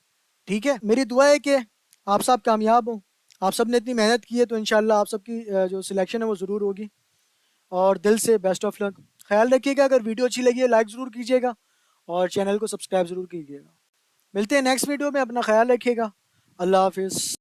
ठीक है। मेरी दुआ है कि आप सब कामयाब हो। आप सब ने इतनी मेहनत की है तो इंशाल्लाह आप सबकी जो सिलेक्शन है वो ज़रूर होगी। और दिल से बेस्ट ऑफ लक। ख्याल रखिएगा, अगर वीडियो अच्छी लगी है लाइक ज़रूर कीजिएगा और चैनल को सब्सक्राइब ज़रूर कीजिएगा। मिलते हैं नेक्स्ट वीडियो में, अपना ख्याल रखिएगा। अल्लाह हाफिज़।